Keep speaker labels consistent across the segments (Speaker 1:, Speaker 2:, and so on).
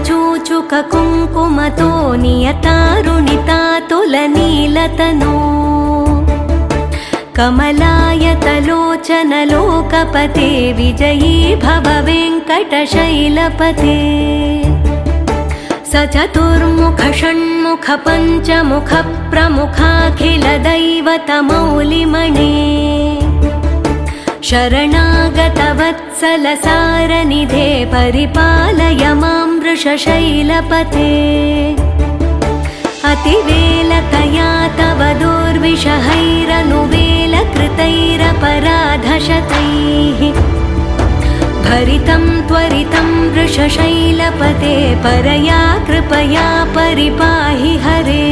Speaker 1: చూచుక కుంకుమతో నియతారుణితాతుల నీలతనో కమలాయతలోచనలోకపతే విజయీ భవ వెంకటశైలపతే स चतुर्मुख षण्मुख पञ्चमुख प्रमुखाखिल दैवतमौलिमणे शरणागत वत्सल सारनिधे परिपालय मां वृषशैलपते अतिवेलतया तव दुर्विषहैरनुवेलकृतैरपराधशतैः भरितं त्वरितं वृषशैलपते परया कृपया परिपाहि हरे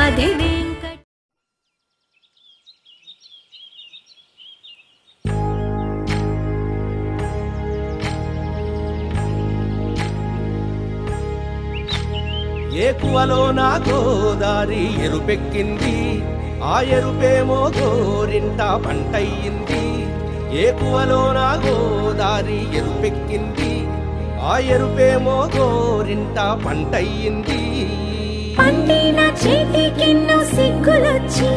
Speaker 1: अधिवेङ्कट
Speaker 2: ఏకువలో నా గోదారి ఎరుపెక్కింది ఆ ఎరుపేమో గోరింట పంటయ్యింది ఏకువలో నా గోదారి ఎరుపెక్కింది ఆ ఎరుపేమో గోరింట పంటయ్యింది
Speaker 3: పండిన చేతికెన్నో సిగ్గులొచ్చి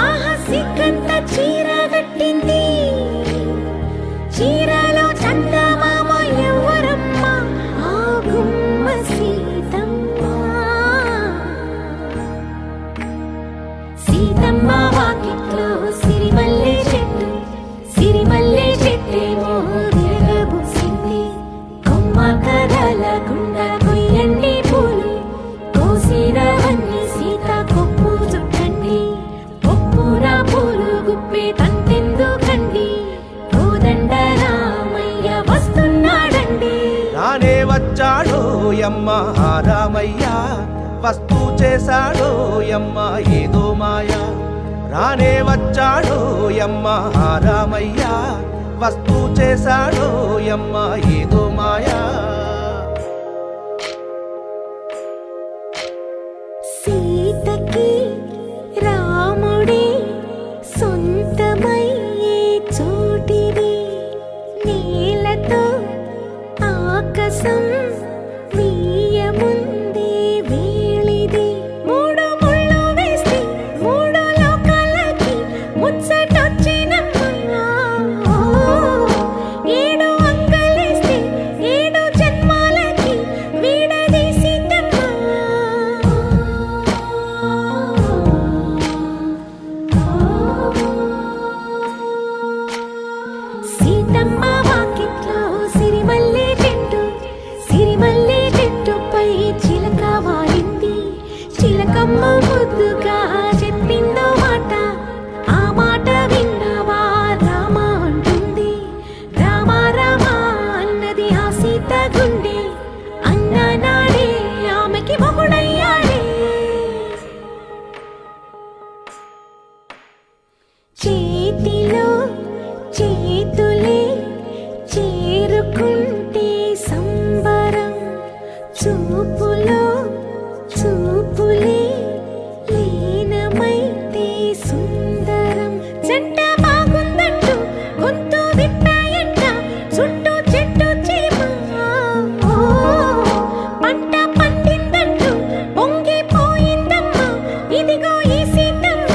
Speaker 3: ఆహా సిగ్గంత చీరగట్టింది చీరలో చందమామ ఎవరమ్మ ఆ గుమ్మ సీతమ్మ సీతమ్మ వాకిట్లో సిరిమల్లె చెట్టు సిరిమల్లె చెట్టేమో తిరగబూసింది కొమ్మ కదలకుండా కొయ్యండి పూలు కోసిరవన్నీ సీత కొప్పు చుట్టండి కొప్పున పూలు గుప్పే తంతెందుకండి కోదండ రామయ్య వస్తున్నాడండి
Speaker 2: రానే వచ్చాడో యమ్మ రామయ్య వస్తూ చేశాడో యమ్మ ఏదో మాయా రానే వచ్చాడో యమ్మ రామయ్య వస్తూ చేశాడో యమ్మ ఏదో మాయా
Speaker 3: సీతకి రాముడే సొంతమయ్యే చోటిది నీలతో ఆకాశం వీయముందే వేళిది మూడు ముళ్ళు వేస్తే మూడు లోకాలకి ముచ్చటొచ్చినమ్మా ఏడు అంగలేస్తే ఏడు జన్మాలకి వీడదీసిద్దమ్మా సీతమ్మ వాకిట్లో సిరిమల్లె చెట్టు సిరిమల్లె చెట్టుపై చిలక వాలింది చిలకమ్మ ముద్దుగా చెప్పిందో మాట ఆ మాట విన్నవా రామ అంటుంది రామ రామ అన్నది ఆ సీత గుండె అన్న నాడే ఆమెకి మొగుడయ్యాడే చేతిలో చేతులే చేరుకుంటే సంబరం చూపులో చూపులే లీనమైతే సుందరం జంట బాగుందంటూ గొంతు విప్పాయంట చుట్టూ చెట్టు చీమ పంట పండిందంటూ పొంగిపోయిందమ్మా ఇదిగో ఈ సీతమ్మ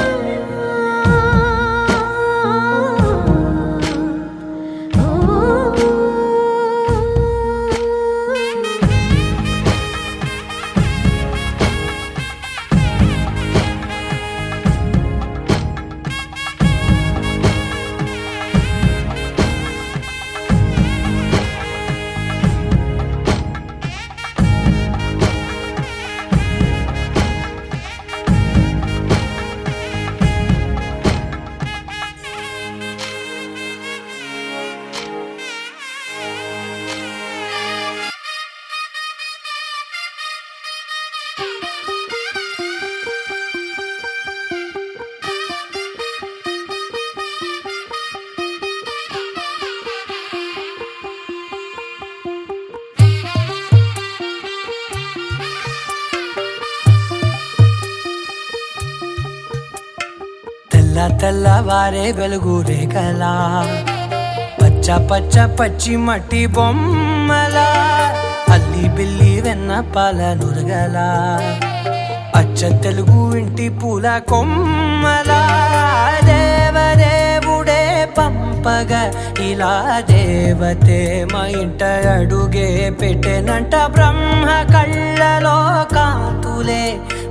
Speaker 4: తెల్లవారే వెలుగు రేఖలా పచ్చ పచ్చి మట్టి బొమ్మలా పాల నురగల అచ్చ తెలుగు ఇంటి పూల కొమ్మల దేవదేవుడే పంపగా ఇలా దేవతే మా ఇంట అడుగే పెట్టెనంట బ్రహ్మ కళ్ళలో కాతులే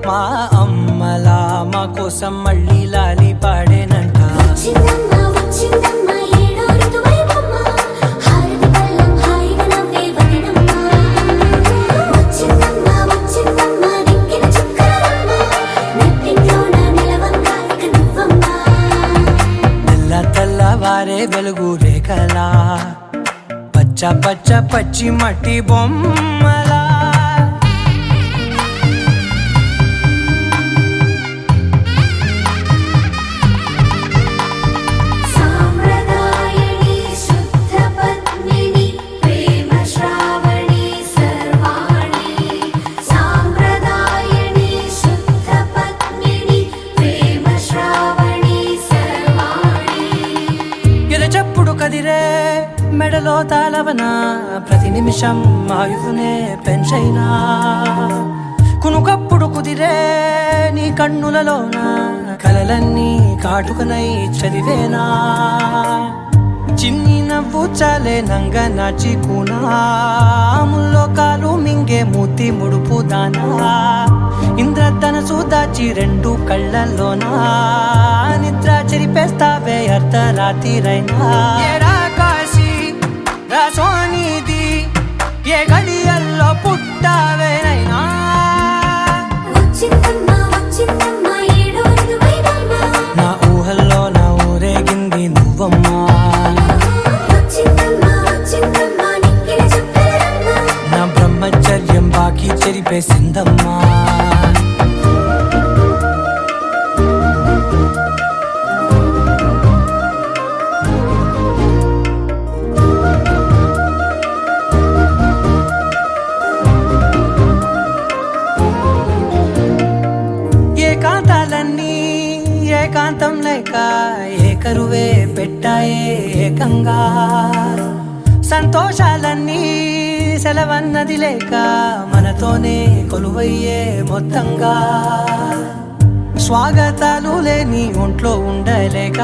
Speaker 4: మా అమ్మలా మా కోసం మళ్ళీ లాలి పాడేనంట
Speaker 3: వచ్చిందమ్మ వచ్చిందమ్మ ఏడో ఋతువైవమ్మ హారతి పళ్ళం హాయిగా నవ్వే వదినమ్మ వచ్చిందమ్మ వచ్చిందమ్మ నెక్కిన చుక్కలమ్మ నెట్టింట్లోన నిలవంగా ఇక నువ్వమ్మ
Speaker 4: తెల్ల తెల్లవారే వెలుగు రేఖలా పచ్చ పచ్చ పచ్చి మట్టి బొమ్మలా
Speaker 3: సాంప్రదాయని శుద్ధ పద్మిని ప్రేమ శ్రావణి సర్వాణి సాంప్రదాయని శుద్ధ పద్మిని ప్రేమ శ్రావణి సర్వాణి
Speaker 4: ఎరచప్పుడు కదిరే మెడలో తాళవన ప్రతి నిమిషం ఆయువునే పెంచైనా కునుకప్పుడు కుదిరే నీ కన్నులలోన కలలన్నీ కాటుకనై చదివేనా చిన్ని నవ్వు చాలే నంగ నాచి కూనాముల్లో కాలు మింగే మూతి ముడుపు దానా ఇంద్రధనసు దాచి రెండు కళ్ళల్లోనా నిద్ర చెరిపేస్తావే అర్ధరాత్రిరైనా ఏరా కాశీ రా సోనిది ఏ గడియల్లో పుట్టావేనైనా
Speaker 3: వచ్చిందమ్మ వచ్చిందమ్మ ఏడో ఋతువైవమ్మ
Speaker 4: నా ఊహల్లో నా ఊరేగింది నువ్వమ్మా
Speaker 3: వచ్చిందమ్మ వచ్చిందమ్మ నెక్కిన చుక్కలమ్మ
Speaker 4: నా బ్రహ్మచర్యం బాకీ చెరిపేసిందమ్మా ఏకాంతాలన్నీ ఏకాంతం లేక ఏకరువే పెట్టాయే ఏకంగా సంతోషాలన్నీ సెలవన్నది లేక మనతోనే కొలువయ్యే మొత్తంగా స్వాగతాలు లేని ఒంట్లో ఉండలేక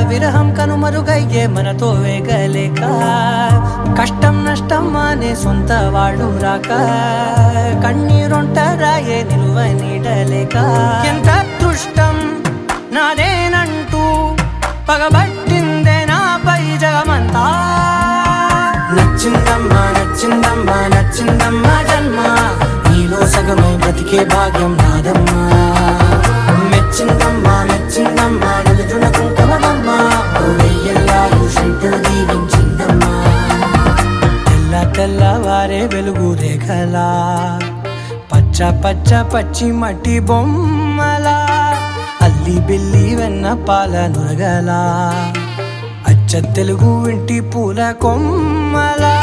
Speaker 4: విరహం కనుమరుగయ్యే మనతో వేగలేక కష్టం నష్టం అనే సొంత వాడు రాక కన్నీరొంటరాయే నిలువ నీడలేక ఎంత అదృష్టం నాదేనంటూ పగబట్టిందే నాపై జగమంతా నచ్చిందమ్మా నచ్చిందమ్మా నచ్చిందమ్మా జన్మ నీలో సగమై బ్రతికే భాగ్యం నాదమ్మా మెచ్చిందమ్మా మెచ్చిందమ్మా నిలుచున కుంకుమమ్మా వెయ్యల్లాలు శంకరు దీవించిందమ్మా తెల్ల తెల్లవారే వెలుగు రేఖలా పచ్చ పచ్చ పచ్చి మట్టి బొమ్మలా అల్లి బిల్లి వెన్న పాల నురగలా అచ్చ తెలుగు ఇంటి పూల కొమ్మలా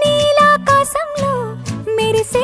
Speaker 3: నీలాకాశంలో మెరిసే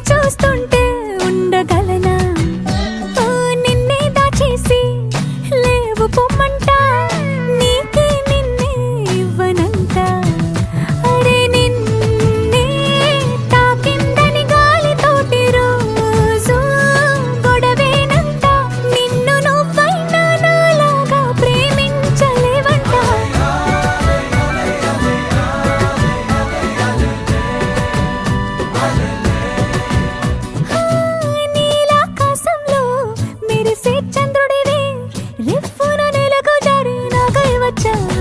Speaker 1: చూస్తుంటే ఉండగలనా ఓ నిన్నే దాచేసి లేవు పొమ్మంట నీకే నిన్నే ఇవ్వనంట అరే నిన్నే తాకిందని గాలితోటి రోజు గొడవేనంట నిన్ను నువ్వైనా నాలాగా ప్రేమించలేవంట నీలాకాశంలో మెరిసే చంద్రుడివి రిఫ్ఫున నెలకు జారి నాకై వచ్చావే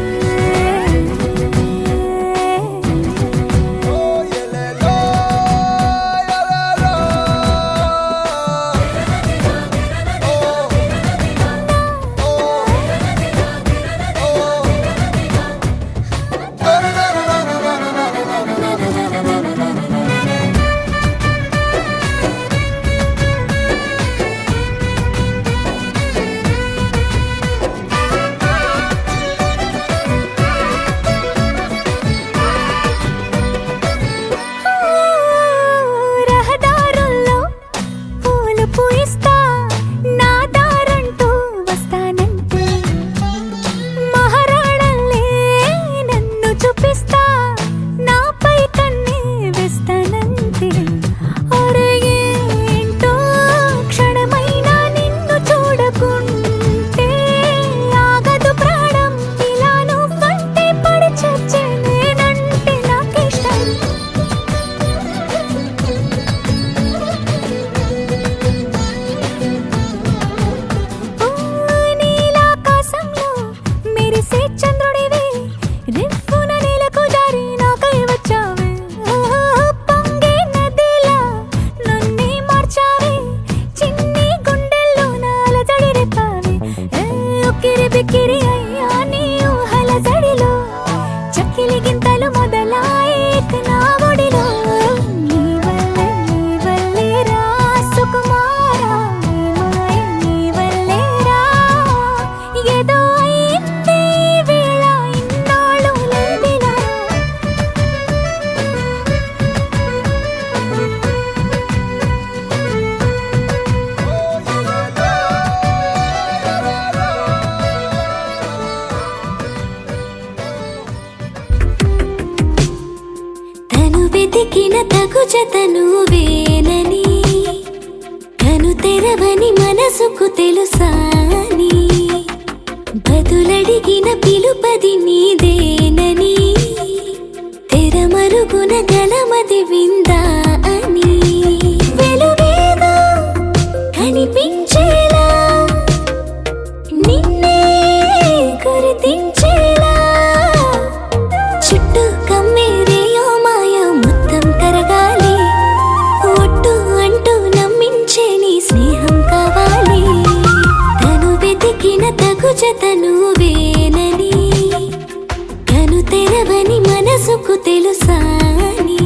Speaker 1: రహదారుల్లో పూలు పూయిస్తా నా దారంటూ వస్తానంటే మహారాణల్లే నన్ను చూపిస్తా నాపై కన్నే వేస్తానంతే అరే ఏంటో క్షణమైనా నిన్ను చూడకుంటే ఆగదు ప్రాణం ఇలా నువ్వంటే పడి చచ్చే నేనంటే నాకిష్టం ఓ నీలాకాశంలో మెరిసే చంద్రుడివి రిఫ్ఫున నెలకు జారి నాకై వచ్చావే ఓ పొంగే నదిలా నన్నే మార్చావే చిన్ని గుండెల్లో నాలజడి రేపావే ఉక్కిరి బిక్కిరి అయ్యా నీ ఊహల జడిలో చక్కిలి గింతలు మొదలాయేక నా ఒడిలో నీ వల్లే రా సుకుమారా నీ వల్లే రా ఏదో అయింది ఈ వేళ ఇన్నాళ్ళు లేదిలా తను వెతికిన తగు జతను వేనని తను తెరవని మనసుకు తెలుసాని బదులడిగిన పిలుపది నీదేనని తెరమరుగున గలమది విందా అని వెలుగేదో కనిపించేలా నిన్నే గుర్తించేలా చుట్టూ కమ్మేరేయో మాయ మొత్తం కరగాలి ఒట్టు అంటూ నమ్మించే నీ స్నేహం కావాలి తను వెతికిన తగు జతను వేనని తను తెరవని మనసుకు తెలుసాని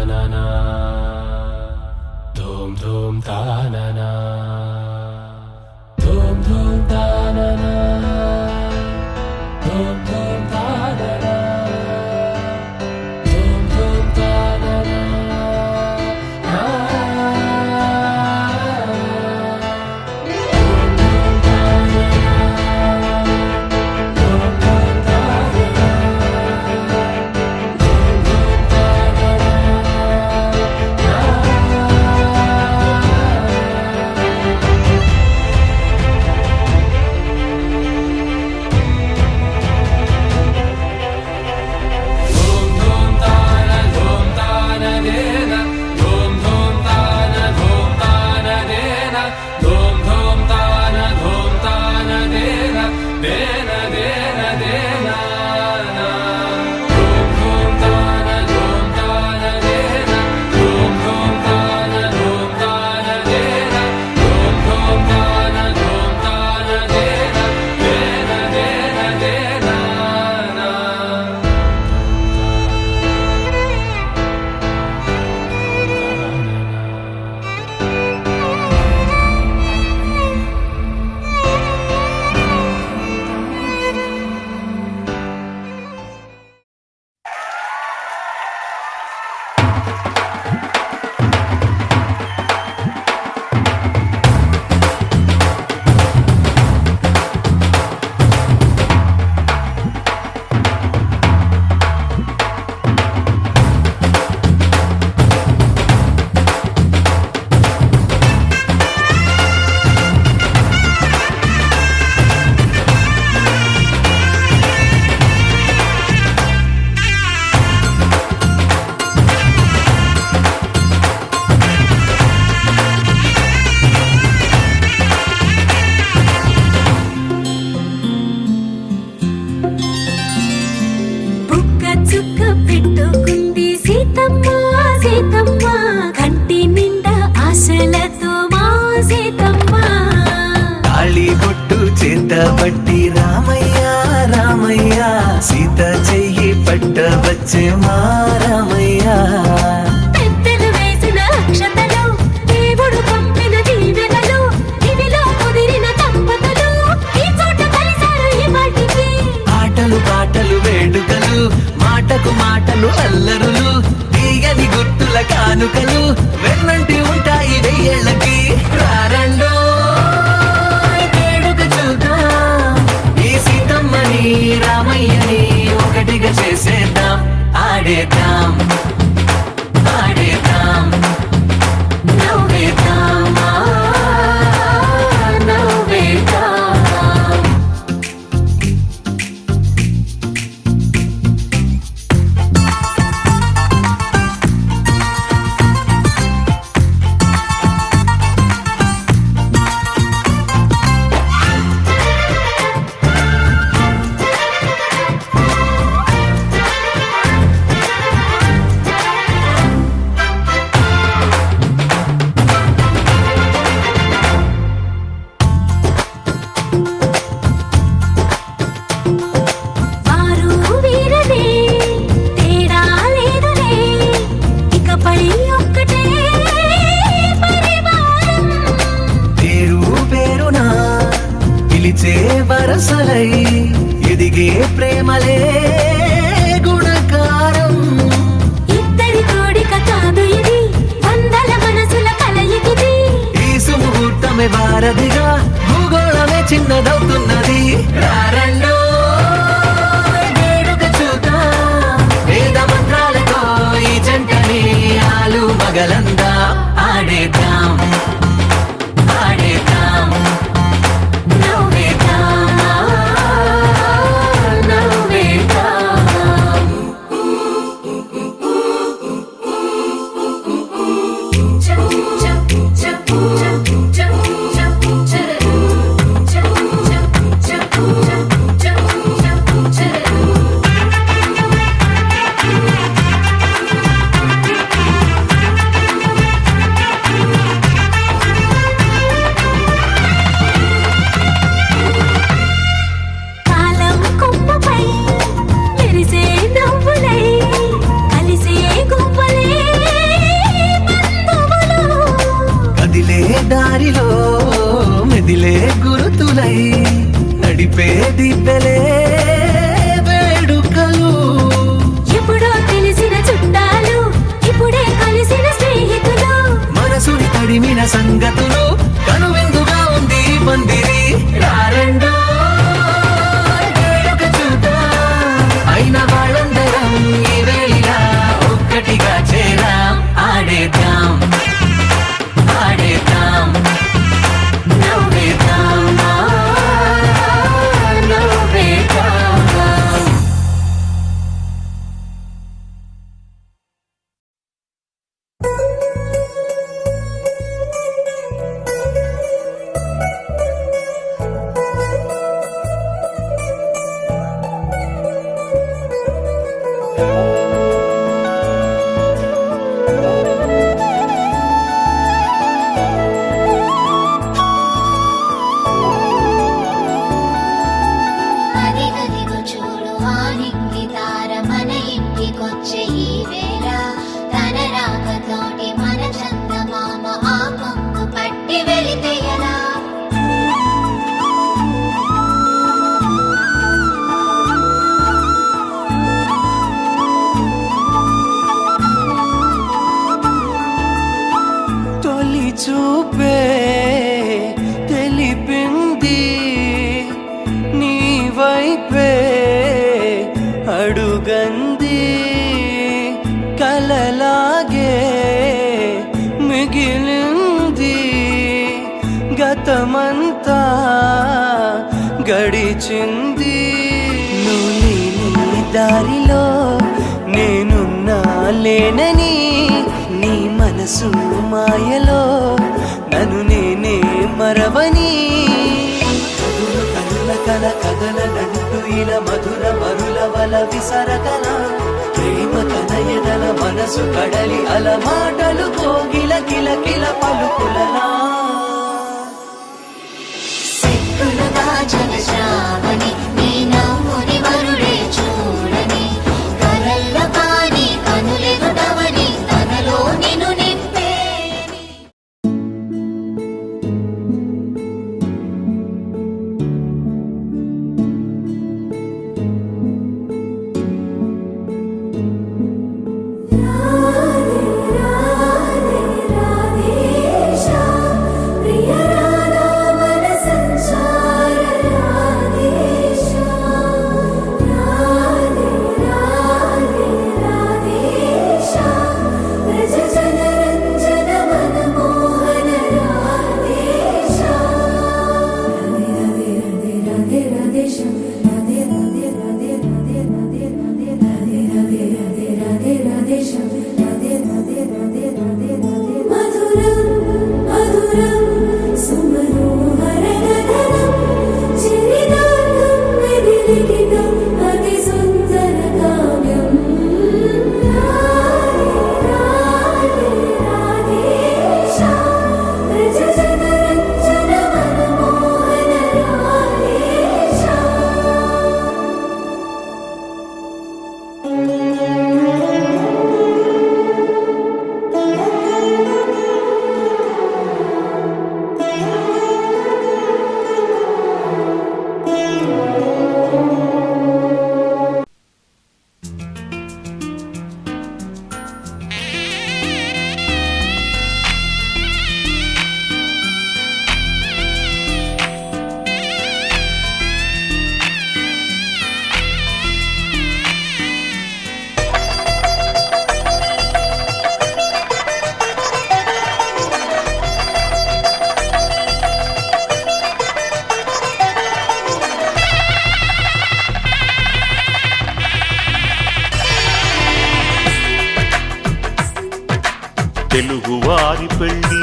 Speaker 5: తాననా ధూమ్ ధూమ్ తాననా ధూమ్ ధూమ్ తాననా ధూమ్ ధూమ్ తాననా ధూమ్ ధూమ్ తాననా
Speaker 1: బుక్క చుక్క పెట్టుకుంది సీతమ్మ సీతమ్మ కంటి నిండా ఆశలతో మా సీతమ్మ
Speaker 6: తాళి బొట్టు చేత పట్టి రామయ్య రామయ్య సీత చెయ్యి పట్ట వచ్చే మా రామయ్య
Speaker 1: పెద్దలు వేసిన అక్షతలు దేవుడు పంపిన దీవెనలు ఇవిలో కుదిరిన దంపతులు ఈ చోట కలిశారు ఈ వాటికి
Speaker 6: ఆటలు పాటలు వేడుకలు మాటకు మాటలు అల్లరులు తీయని గుర్తుల కానుకలు వెన్నంటి ఉంటాయి వెయ్యేళ్ళకి రారండో వేడుక చూద్దాం ఈ సీతమ్మని రామయ్యని ఒకటిగా చేసేద్దాం ఆడేద్దాం ఆడేద్దాం
Speaker 1: నవ్వేద్దాం నవ్వేద్దాం
Speaker 6: సంగతులు కనువిందుగా ఉంది ఈ పందిరి రారండో వేడుక చూద్దాం అయిన వాళ్ళందరం ఈ వేళ ఒక్కటిగా చేరాం ఆడేద్దాం ఆడేద్దాం
Speaker 1: నవ్వేద్దాం నవ్వేద్దాం
Speaker 3: అదిగదిగో చూడు ఆ నింగి తార మన ఇంటికొచ్చే ఈ వేళ తన రాకతోటి మన చందమామ ఆ కొంగు పట్టి వెళితే ఎలా
Speaker 4: తొలి చూపే తెలిపింది నీ వైపే అడుగంది కలలాగే మిగిలింది గతమంతా గడిచింది నువ్వు లేని దారిలో నేనున్నా లేనని నీ మనసు మాయలో నన్ను నేనే మరవని కనుల కల కదలనంటూ ఇలా మధుర మరుల వల విసరగల ప్రేమ కనయదల మనసు కడలి అల మాటలు కోగిల కిల కిల పలుకులలా
Speaker 3: సిక్కులుగా జలశ్రావణి నీ నవ్వుని వరుడే చూడని కలల్లో కాని కనులెదుటవని తనలో నిన్ను నింపేని
Speaker 7: తెలుగువారి పెళ్ళి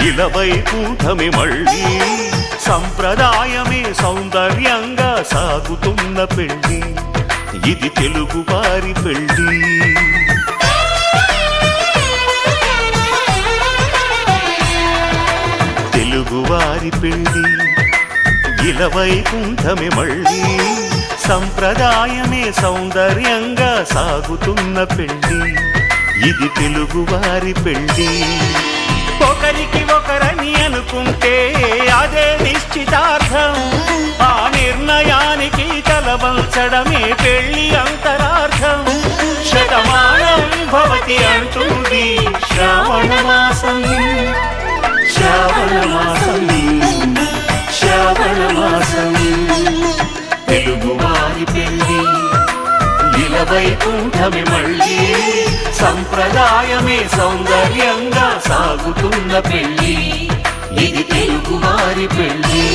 Speaker 7: ఇలవైకుంఠమి మళ్ళీ సంప్రదాయమే సౌందర్యంగా సాగుతున్న పెళ్ళి ఇది తెలుగువారి పెళ్ళి తెలుగువారి పెళ్ళి ఇలవైకుంఠమి మళ్ళీ సంప్రదాయమే సౌందర్యంగా సాగుతున్న పెళ్ళి ఇది తెలుగువారి పెళ్ళి ఒకరికి ఒకరని అనుకుంటే అదే నిశ్చితార్థం ఆ నిర్ణయానికి తలవంచడమే పెళ్లి అంతరార్థం శతమానం భవతి అంటుంది శ్రావణ మాసం వైకుంఠమి మళ్ళీ సంప్రదాయమే సౌందర్యంగా సాగుతున్న పెళ్ళి ఇది తెలుగువారి పెళ్ళి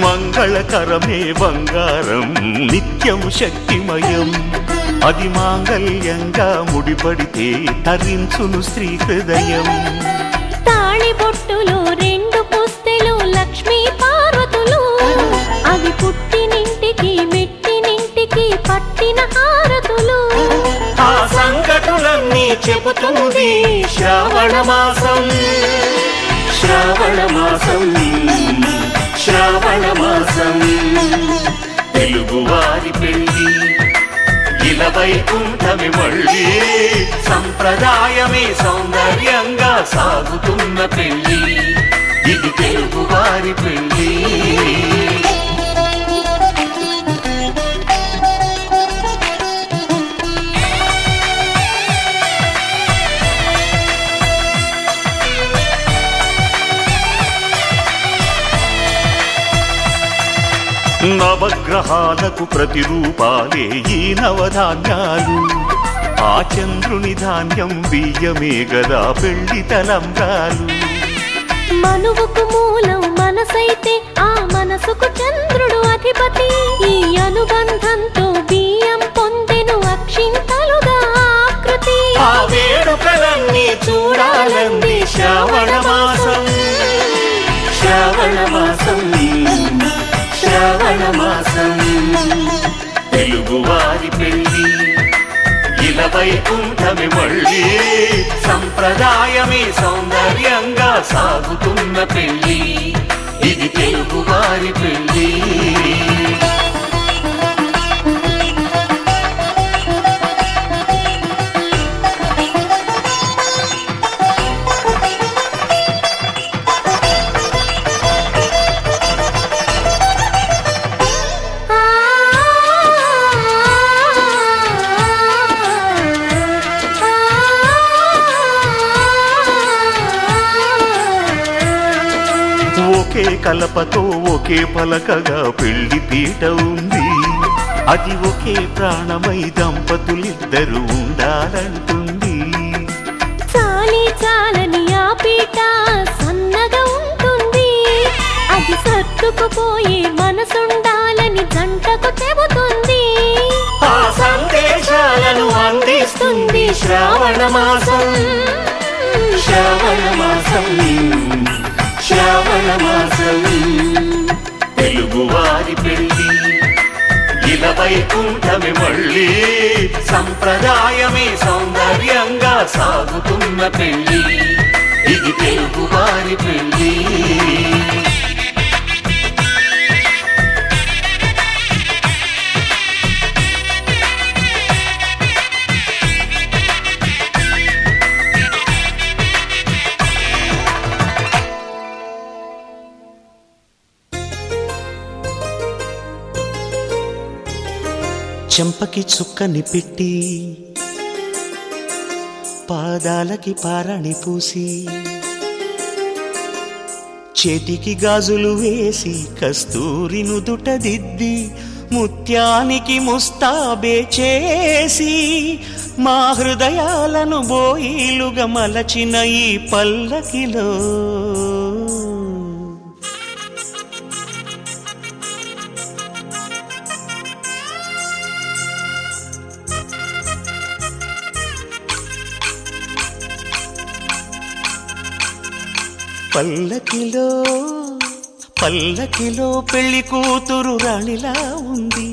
Speaker 7: మంగళకరమే బంగారం నిత్యం శక్తిమయం అది మాంగళ్యంగా ముడిపడితే తరించును స్త్రీ హృదయం
Speaker 1: తాళి బొట్టులో 2 పుస్తెలు లక్ష్మీ పార్వతులు అవి పుట్టినింటికి మెట్టినింటికి పట్టిన హారతులు
Speaker 7: ఆ సంకటులన్నీ చెబుతుంది శ్రావణ మాసం శ్రావణ మాసం శ్రావణ మాసం తెలుగువారి పెళ్ళి ఇలా వైకుంఠమి మళ్ళీ సంప్రదాయమే సౌందర్యంగా సాగుతున్న పెళ్ళి ఇది తెలుగువారి పెళ్ళి నవగ్రహాలకు ప్రతిరూపాలే ఈ నవధాన్యాలు ఆ చంద్రుని ధాన్యం బియ్యమే గదా పెళ్లి తలంబ్రాలు
Speaker 1: మనువుకు మూలం మనసైతే ఆ మనసుకు చంద్రుడు అధిపతి ఈ అనుబంధంతో బియ్యం పొందెను అక్షింతలుగా ఆకృతి
Speaker 7: ఆ వేడుకలన్నీ చూడాలంది శ్రావణ మాసం శ్రావణ మాసం శ్రావణ మాసం తెలుగువారి పెళ్ళి ఇలా వైకుంఠమి మళ్ళీ సంప్రదాయమే సౌందర్యంగా సాగుతున్న పెళ్ళి ఇది తెలుగువారి పెళ్ళి ఒకే కలపతో ఒకే పలకగా పెళ్లి పీట ఉంది అది ఒకే ప్రాణమై దంపతులిద్దరూ ఉండాలంటుంది
Speaker 1: చాలి చాలని ఆ పీట సన్నగా ఉంటుంది అది సర్దుకుపోయే మనసుండాలని జంటకు చెబుతుంది
Speaker 7: ఆ సందేశాలను అందిస్తుంది శ్రావణ మాసం శ్రావణ మాసం శ్రావణ మాసం తెలుగువారి పెళ్ళి ఇలా వైకుంఠమి మళ్ళీ సంప్రదాయమే సౌందర్యంగా సాగుతున్న పెళ్ళి ఇది తెలుగువారి పెళ్ళి చెంపకి చుక్కని పెట్టి పాదాలకి పారాణి పూసి చేతికి గాజులు వేసి కస్తూరి నుదుట దిద్ది ముత్యానికి ముస్తాబే చేసి మా హృదయాలను బోయిలుగా మలచిన ఈ పల్లకిలో పల్లకిలో పల్లకిలో పెళ్లి కూతురు రాణిలా ఉంది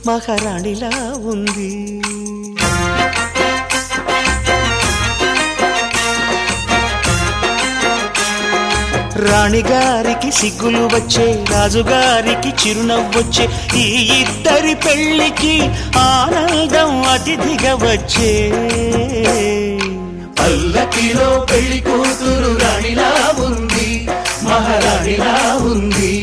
Speaker 7: మహారాణిలా ఉంది రాణిగారికి సిగ్గులు వచ్చే, రాజుగారికి చిరునవ్వొచ్చే, ఈ ఇద్దరి పెళ్లికి ఆనందం అతిథిగా వచ్చే.
Speaker 4: పల్లకిలో పెళ్లి కూతురు రాణిలా ఉంది, మహారాణిలా ఉంది.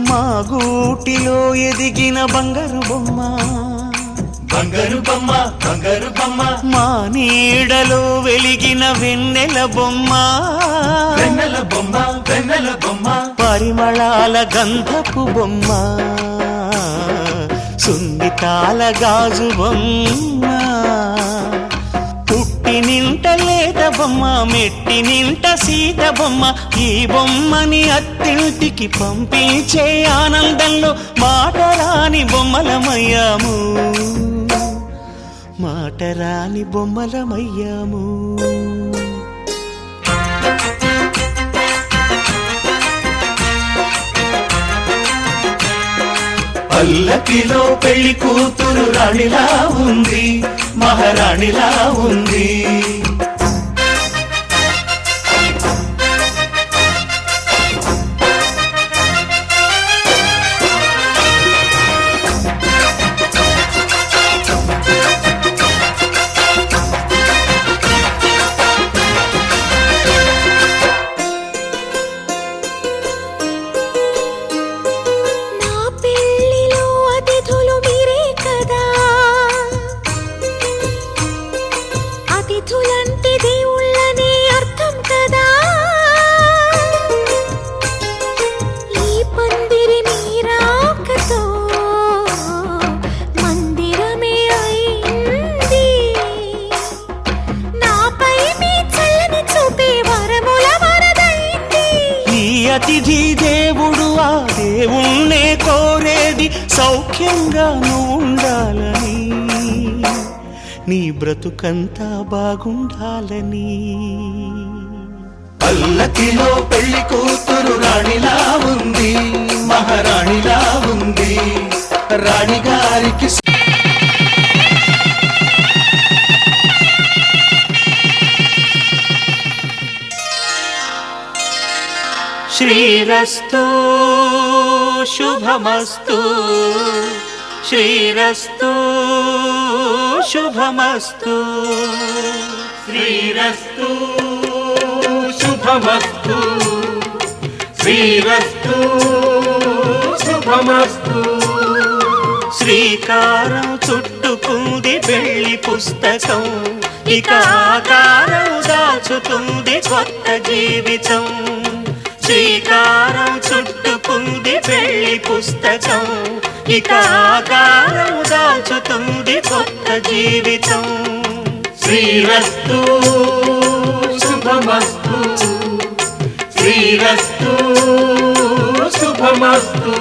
Speaker 7: మా గూటిలో ఎదిగిన బంగారు బొమ్మ,
Speaker 4: బంగారు బొమ్మ, బంగారు బొమ్మ,
Speaker 7: మా నీడలో వెలిగిన వెన్నెల బొమ్మ,
Speaker 4: వెన్నెల బొమ్మ, వెన్నెల బొమ్మ,
Speaker 7: పరిమళాల గంధపు బొమ్మ, సున్నితాల గాజు బొమ్మ, పుట్టి నింట లేత బొమ్మ, మెట్టి నింట సీత బొమ్మ. ఈ బొమ్మని అత్తింటికి పంపించే ఆనందంలో మాటరాని బొమ్మలమయ్యాము, మాటరాని బొమ్మలమయ్యాము.
Speaker 4: పల్లకిలో పెళ్లి కూతురు రాణిలా ఉంది, మహారాణిలా ఉంది.
Speaker 1: నా పెళ్లిలో అతిథులు మీరే కదా, అతిథులంటే దేవుళ్ళని అర్థం కదా. ఈ పందిరి మీరాకతో మందిరమే అయింది, నాపై మీ చల్లని చూపే వరముల వరదైంది.
Speaker 7: ఈ అతిథి దేవుడు ఆ దేవుణ్ణే కోరేది సౌఖ్యంగా నువ్వు ఉండాలని, నీ బ్రతుకంతా బాగుండాలని.
Speaker 4: పల్లకిలో పెళ్లి కూతురు రాణిలా ఉంది, మహారాణిలా ఉంది. రాణిగారికి
Speaker 7: శ్రీరస్తు శుభమస్తు, శ్రీరస్తు శుభమస్తు,
Speaker 5: శ్రీరస్తు శుభమస్తు, శ్రీరస్తు శుభమస్తు.
Speaker 7: శ్రీకారం చుట్టుకుంది పెళ్లి పుస్తకం, ఇక ఆకారం దాచుతుంది కొత్త జీవితం. శ్రీకారం చుట్టుకుంది పెళ్లి పుస్తకం, ఇక ఆకారం దాచుతుంది కొత్త జీవితం.
Speaker 5: శ్రీరస్తు శుభమస్తు, శ్రీరస్తు శుభమస్తు.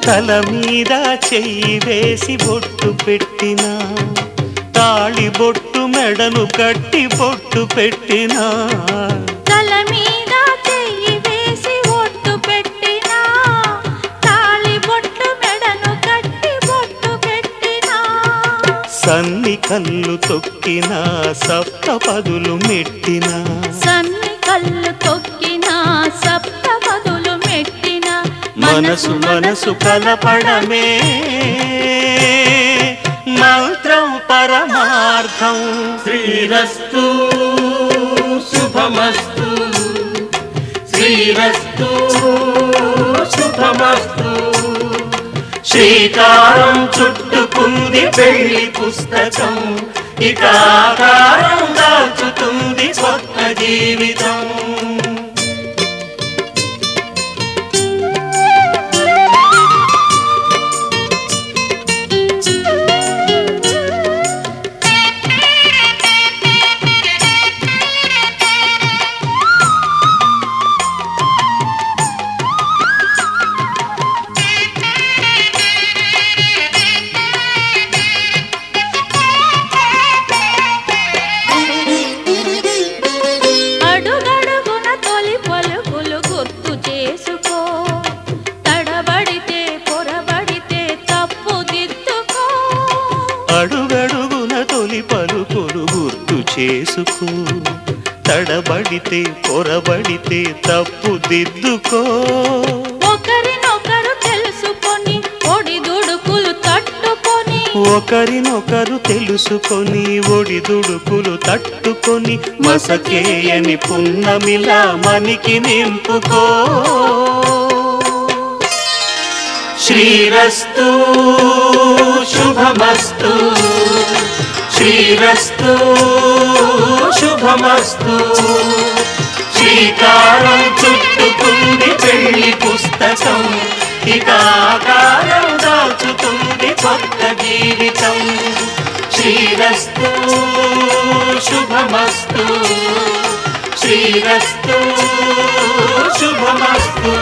Speaker 7: తల మీద చెయ్యి వేసి బొట్టు పెట్టినా, తాళి బొట్టు మెడను కట్టి బొట్టు పెట్టినా,
Speaker 1: తల మీద చెయ్యి వేసి ఒట్టు పెట్టినా, తాళి బొట్టు మెడను కట్టి బొట్టు పెట్టినా,
Speaker 7: సన్ని కళ్ళు తొక్కినా, సప్త పదులు మెట్టినా,
Speaker 1: సన్ని కళ్ళు తొక్కినా, సప్త పదులు మెట్టినా,
Speaker 7: మనసు మనసు కలపడమే మంత్రం పరమార్థం.
Speaker 5: శ్రీరస్తు శుభమస్తు, శ్రీరస్తు శుభమస్తు.
Speaker 7: శ్రీకారం చుట్టుకుంది పెళ్లి పుస్తకం, ఇక ఆకారం దాచుతుంది కొత్త జీవితం. తొలి పలుకులు గుర్తు చేసుకో. తడబడితే పొరబడితే తప్పు దిద్దుకో.
Speaker 1: ఒకరినొకరు తెలుసుకొని ఒడిదుడుకులు తట్టుకొని
Speaker 7: ఒకరినొకరు తెలుసుకొని ఒడిదుడుకులు తట్టుకొని మసకేయని పున్నమిలా మనికి నింపుకో. శ్రీరస్తు శుభమస్తు, శ్రీరస్తు శుభమస్తు. శ్రీకారం చుట్టుకుంది పెళ్లి పుస్తకం, ఇక ఆకారం దాచుతుంది కొత్త జీవితం. శ్రీరస్తు శుభమస్తు, శ్రీరస్తు శుభమస్తు.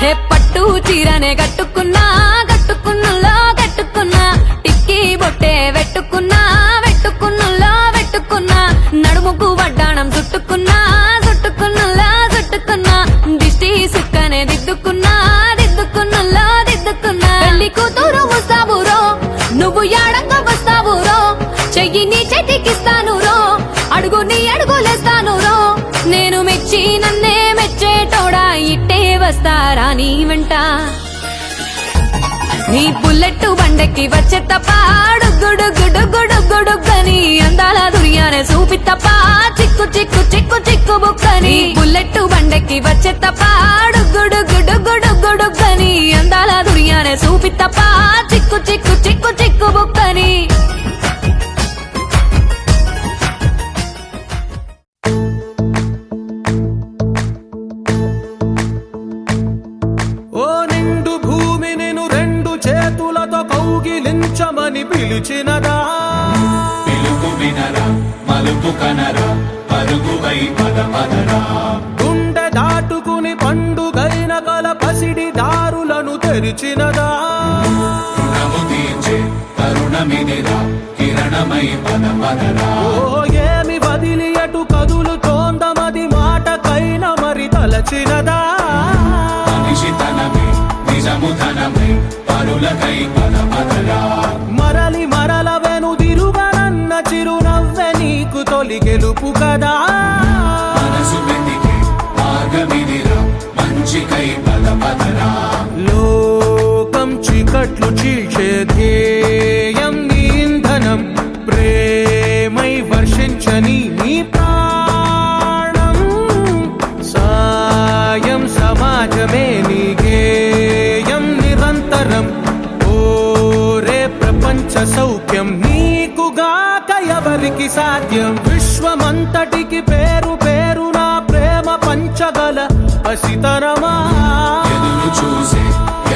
Speaker 8: హే పట్టు చీరనే కట్టుకున్నా కట్టుకున్నులో కట్టుకున్నా, టిక్కీ బొట్టే వెట్టుకున్నా వెట్టుకున్నులో వెట్టుకున్నా, నడుముకు వడ్డాణం చుట్టుకున్నా చుట్టుకున్నులో చుట్టుకున్నా, దిష్టి సుక్కనే దిద్దుకున్నా దిద్దుకున్నులో దిద్దుకున్నా. పెళ్లి కూతురు వస్తావురో, నువ్వు యాడంగా వస్తావురో, చెయ్యి నీ చేతికిస్తాను రో, అడుగు నీ అడుగులేస్తాను రో. నేను మెచ్చి నన్నే మెచ్చేటోడా ఇట్టే వస్తారా నీ వెంట. నీ బుల్లెట్టు బండెక్కి వచ్చే తప్ప గుడుగుడుగుడుగుడుగుడుగని అందాల దుర్యానే చూపి తప్ప చిక్కు చిక్కు చిక్కు చిక్కు బుక్కని. బుల్లెట్టు బండెక్కి వచ్చే తప్ప గుడుగుడుగుడుగుడుగని అందాల దుర్యానే చూపి తప్ప చిక్కు చిక్కు చిక్కు చిక్కు బుక్కని.
Speaker 2: ఓ నిండు భూమి నేను రెండు చేతులతో కౌగిలించమని పిలిచినదా.
Speaker 6: పిలుపు వినరా మలుపు కనరా పరుగువై పద పదరా.
Speaker 2: గుండె దాటుకుని పండుగైన కల పసిడి దారులను తెరిచినదా.
Speaker 6: రుణము తీర్చే తరుణమిదిరా కిరణమై పద పదరా.
Speaker 2: ఓ ఏమి వదిలి అటు కదులుతోందమది మాటకైన మరి తలచినదా.
Speaker 6: మనిషితనమే నిజముధనమై పరులకై పద పదరా.
Speaker 2: మరలి మరల వెనుదిరుగనన్న చిరునవ్వె నీకు తొలి గెలుపు కదా.
Speaker 6: మనసు వెతికే మార్గమిదిరా మంచికై పద పదరా.
Speaker 2: లోకం చీకట్లు చీల్చే ధ్యేయం నీ ఇంధనం, ప్రేమై వర్షించని నీ ప్రాణం. సాయం సమాజమే నీ గేయం నిరంతరం. ఓరే ప్రపంచ సౌఖ్యం నీకుగాక ఎవరికి సాధ్యం. విశ్వమంతటికి పేరు పేరు నా ప్రేమ పంచగల పసితనమా.
Speaker 6: ఎదురు చూసే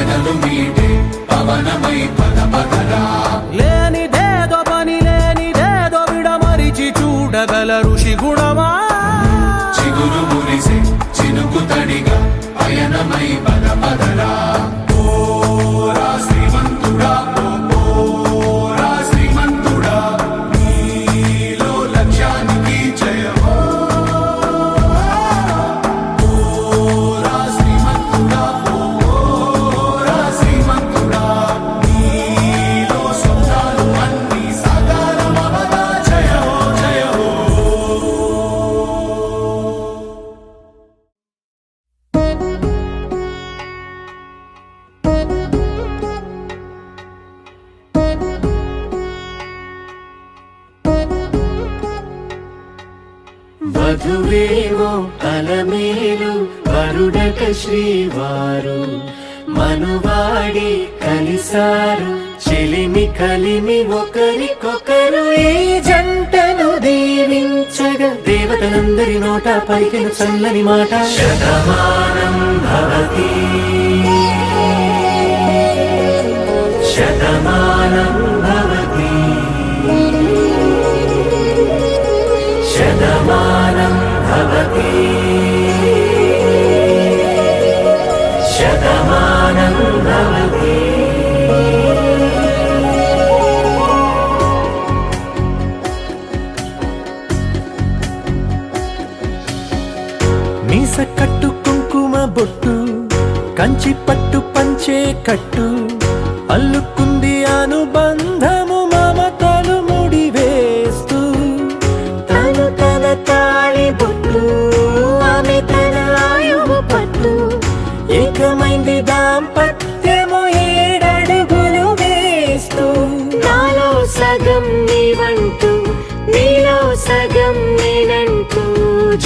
Speaker 6: ఎదలు మీటే పవనమై పద పదరా.
Speaker 2: లేనిదేదో పని లేనిదేదో విడమరిచి చూడగల ఋషి గుణమా.
Speaker 6: చిగురు మురిసే చినుకు తడిగా పయనమై పద పదరా. ఓరా శ్రీమంతుడా ఓరా శ్రీమంతుడా, నీలో లక్ష్యానికి జయమో. ఓరా శ్రీమంతుడా ఓరా శ్రీమంతుడా, నీలో స్వప్నాలు అన్ని సాకారమవగా జయమో జయమో.
Speaker 4: వధువేవో అలమేలు వరుడక శ్రీవారు, మనువాడి కలిసారు చెలిమి కలిమి ఒకరికొకరు. ఈ జంటను దీవించగా దేవతలందరి నోట పలికిన చల్లని మాట. శతమానం భవతి శతమానం భవతి శతమానం భవతి శతమానం భవతి.
Speaker 2: కంచి పట్టు పంచే కట్టు అల్లుకుంది అనుబంధము మమతలు ముడివేస్తూ
Speaker 1: తను తన తాళి బొట్టు ఆమె తన ఆయువు పట్టు
Speaker 2: ఏకమైంది దాంపత్యము 7 అడుగులు వేస్తూ
Speaker 1: నాలో సగం నీవంటూ నీలో సగం నేనంటూ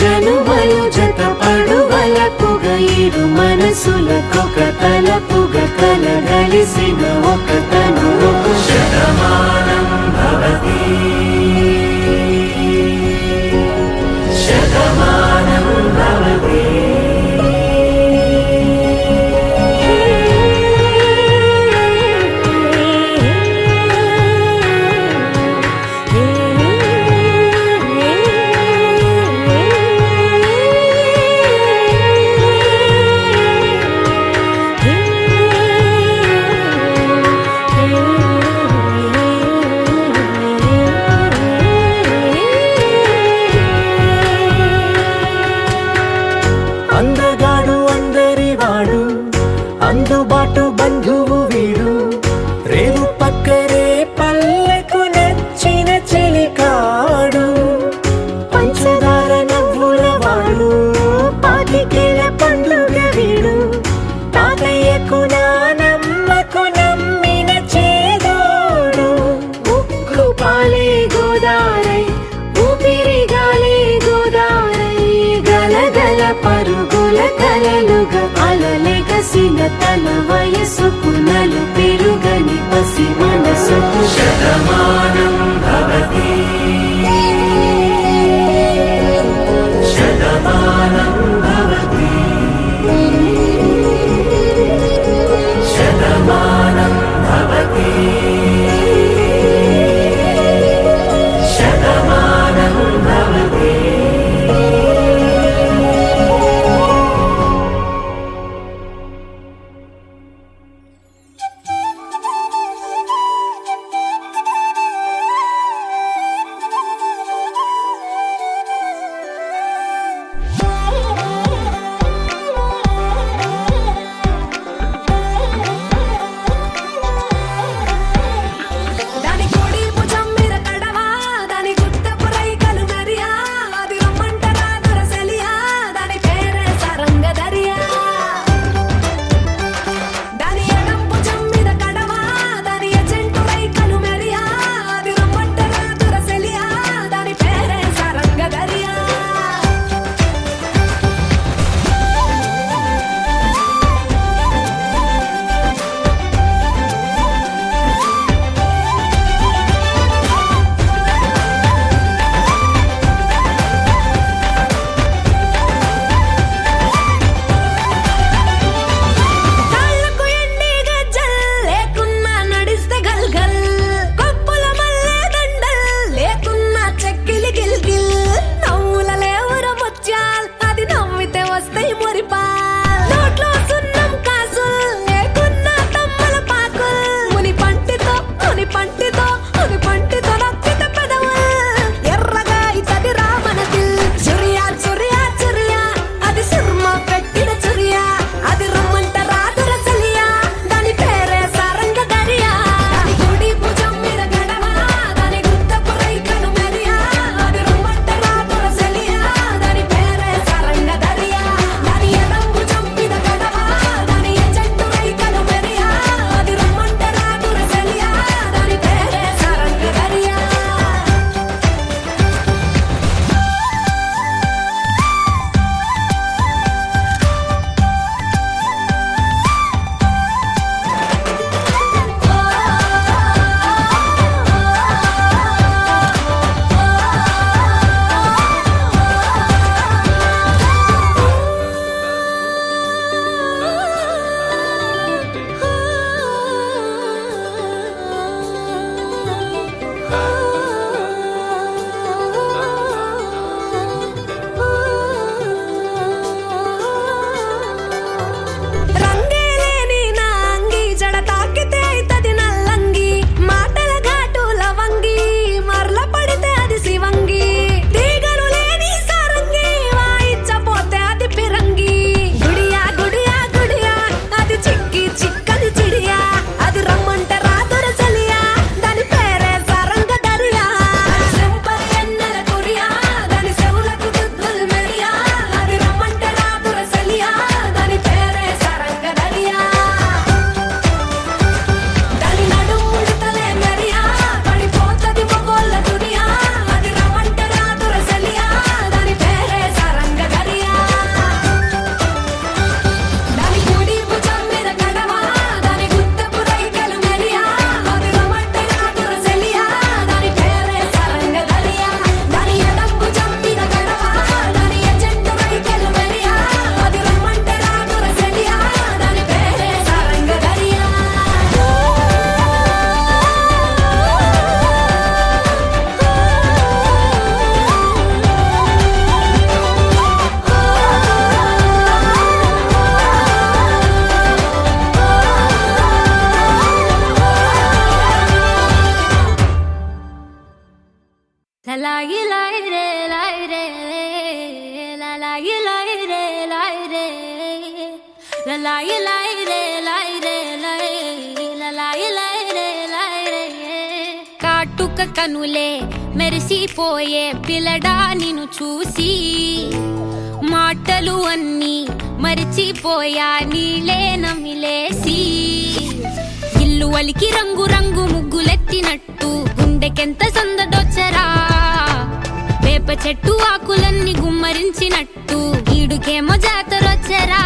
Speaker 1: జనుమలు జత పడువలపుగ ఇరు మనసులకొక తలపుగ కలగలిసిన ఒక తను ఒక శతమానం భవతి శతమానం భవతి అందగాడు అందరివాడు అందుబాటు బంధువు వీడు రేవు పక్కరే పల్లెకు నచ్చిన చెలికాడు పంచదార నవ్వుల వాడు పాతికేల పండుగ వీడు తాతయ్యకు నానమ్మకు నమ్మిన చేదోడు ఉక్కు పాలే గోదారై ఊపిరి గాలే గోదారై గలగల పరుగుల కలలుగా అలలెగసిన తన వయసుకు నలు పెరుగని పసి మనసుకు
Speaker 2: శతమానం భవతి శతమానం భవతి శతమానం భవతి శతమానం భవతి
Speaker 8: లలాయి లాయి రే లాయి రే లాయి లలాయి లాయి రే లాయి రే కాటుక కనులే మెరిసిపోయే పిల్లడా నిన్ను చూసి మాటలు అన్నీ మరిచిపోయా నీలే నమిలేసి ఇల్లు వలికి రంగు రంగు ముగ్గులెత్తినట్టు గుండెకెంత సందడొచ్చరా వేప చెట్టు ఆకులన్నీ గుమ్మరించినట్టు ఈడుకేమో జాతరొచ్చరా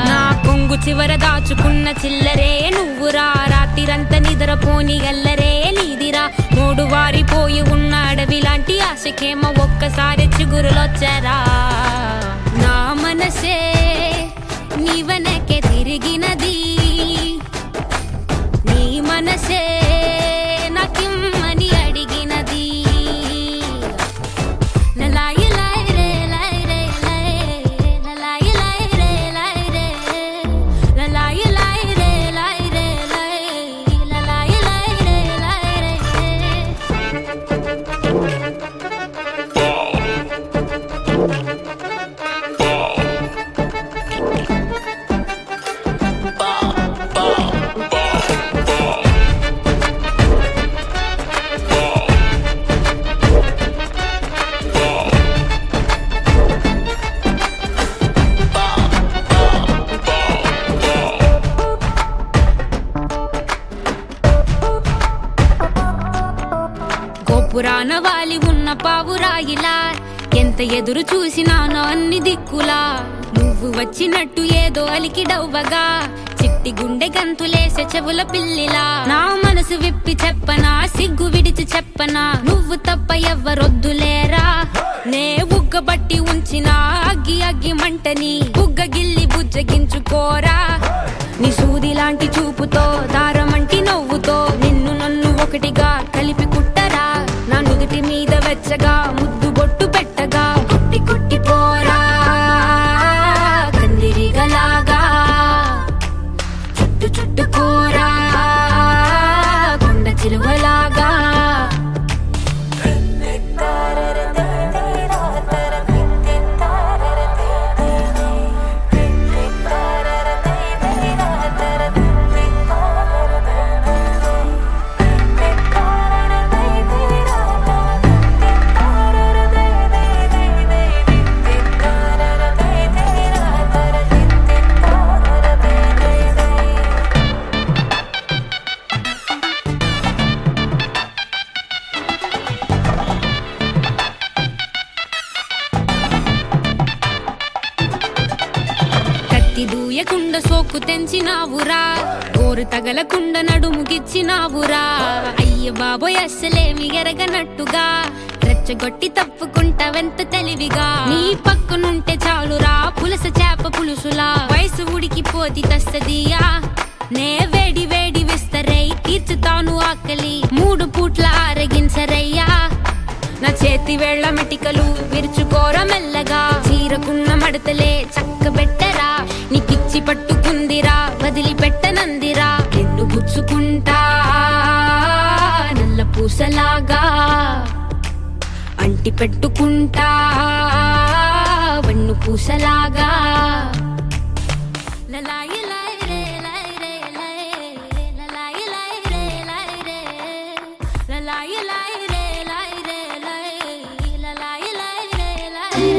Speaker 8: నా కొంగు చివర దాచుకున్న చిల్లరే నువ్వురా రాత్రిరంతా నిద్రపోని గల్లరే నీదిరా మూడు వారిపోయి ఉన్న అడవి లాంటి ఆశకేమో ఒక్కసారి చిగురులొచ్చరా నా మనసే నీ వెనకే తిరిగినది నీ మనసే నాకిమ్మని అడిగినది లలాయి లాయి రే లాయి రే లాయి లలాయి లాయి రే లాయి రే లలాయి లాయి రే లాయి రే లాయి లలాయి లాయి రే లాయి రే గోపురాన వాలి ఉన్న పావురాయిలా ఎంత ఎదురు చూసినానో అన్ని దిక్కులా నువ్వు వచ్చినట్టు ఏదో అలికిడవ్వగా చిట్టి గుండె గంతులేసే చెవుల పిల్లిలా నా మనసు విప్పి చెప్పనా సిగ్గు విడిచి చెప్పనా నువ్వు తప్ప ఎవ్వరొద్దులేరా నే ఉగ్గబట్టి ఉంచిన అగ్గి అగ్గి మంటని బుగ్గ గిల్లి బుజ్జగించుకోరా నీ సూది లాంటి చూపుతో దారమంటి నవ్వుతో నిన్ను నన్ను ఒకటిగా కలిపి కుట్టరా నా నుదుటి మీద వెచ్చగా ముద్దు బొట్టు పెట్టగా కుట్టి కుట్టి పోరా కందిరిగలాగా చుట్టు చుట్టుకోరా కొండ చిలువలాగా దూయకుండ సోకు తెంచినావురా గోరు తగలకుండ నడుముగిచ్చినావురా అయ్య బాబోయ్ అస్సలేమి ఎరగనట్టుగా రెచ్చగొట్టి తప్పుకుంటావెంత తెలివిగా నీ పక్కనుంటే చాలురా పులస చేప పులుసులా వయసు ఉడికిపోతి తస్తదియా నే వేడి వేడి విస్తరై తీర్చుతాను ఆకలి 3 పూట్ల ఆరగించరయ్యా నా చేతి వేళ్ల మెటికలు విరుచుకోర మెల్లగా చీరకున్న మడతలే చక్కబెట్టరా నీకిచ్చి పట్టుకుందిరా వదిలిపెట్టనందిరా నిన్ను గుచ్చుకుంటా నల్ల పూసలాగా అంటి పెట్టుకుంటా వన్ను పూసలాగా లలాయి లాయి రే లాయి రే లాయి లలాయి లాయి రే లాయి రే లలాయి లాయి రే లాయి రే లాయి లలాయి లాయి రే లాయి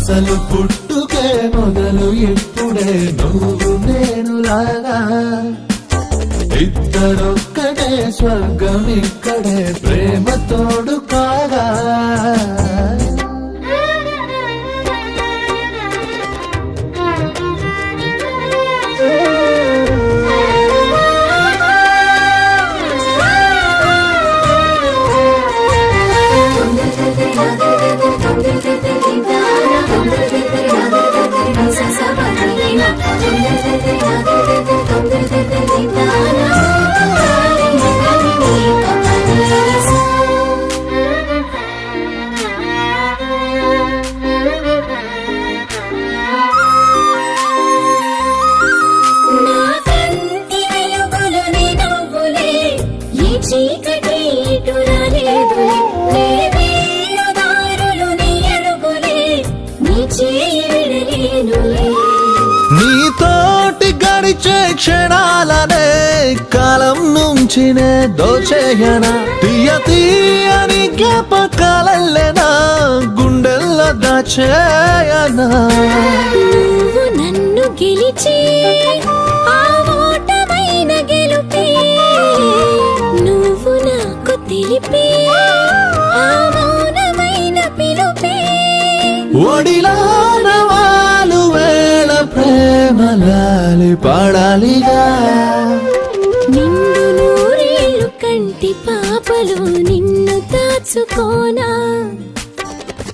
Speaker 6: అసలు పుట్టుకే మొదలు ఇప్పుడే నువ్వు నేను లాగా ఇద్దరొక్కటే స్వర్గం ఇక్కడే ప్రేమ తోడు కాగా
Speaker 3: చీకటి ఇటు రాలేదులే నీ వేరుదారులు నీ అడుగులే నీ చేయి విడలేనులే
Speaker 4: నీతోటి గడిచే క్షణాలనే కాలం నుంచి నే దోచేయనా తీయ తీయని జ్ఞాపకాలెనా గుండెల్లో దాచేయనా
Speaker 3: నువ్వు నన్ను గెలిచి ఆ ఓటమైన గెలుపే నువ్వు నాకు తెలిపే ఆ మౌనమైన పిలుపే
Speaker 4: ఒడిలోన వాలు వేళ ప్రేమలాలి పాడాలిగా
Speaker 3: నిన్ను నూరేళ్ళు కంటి పాపలు నిన్ను దాచుకోనా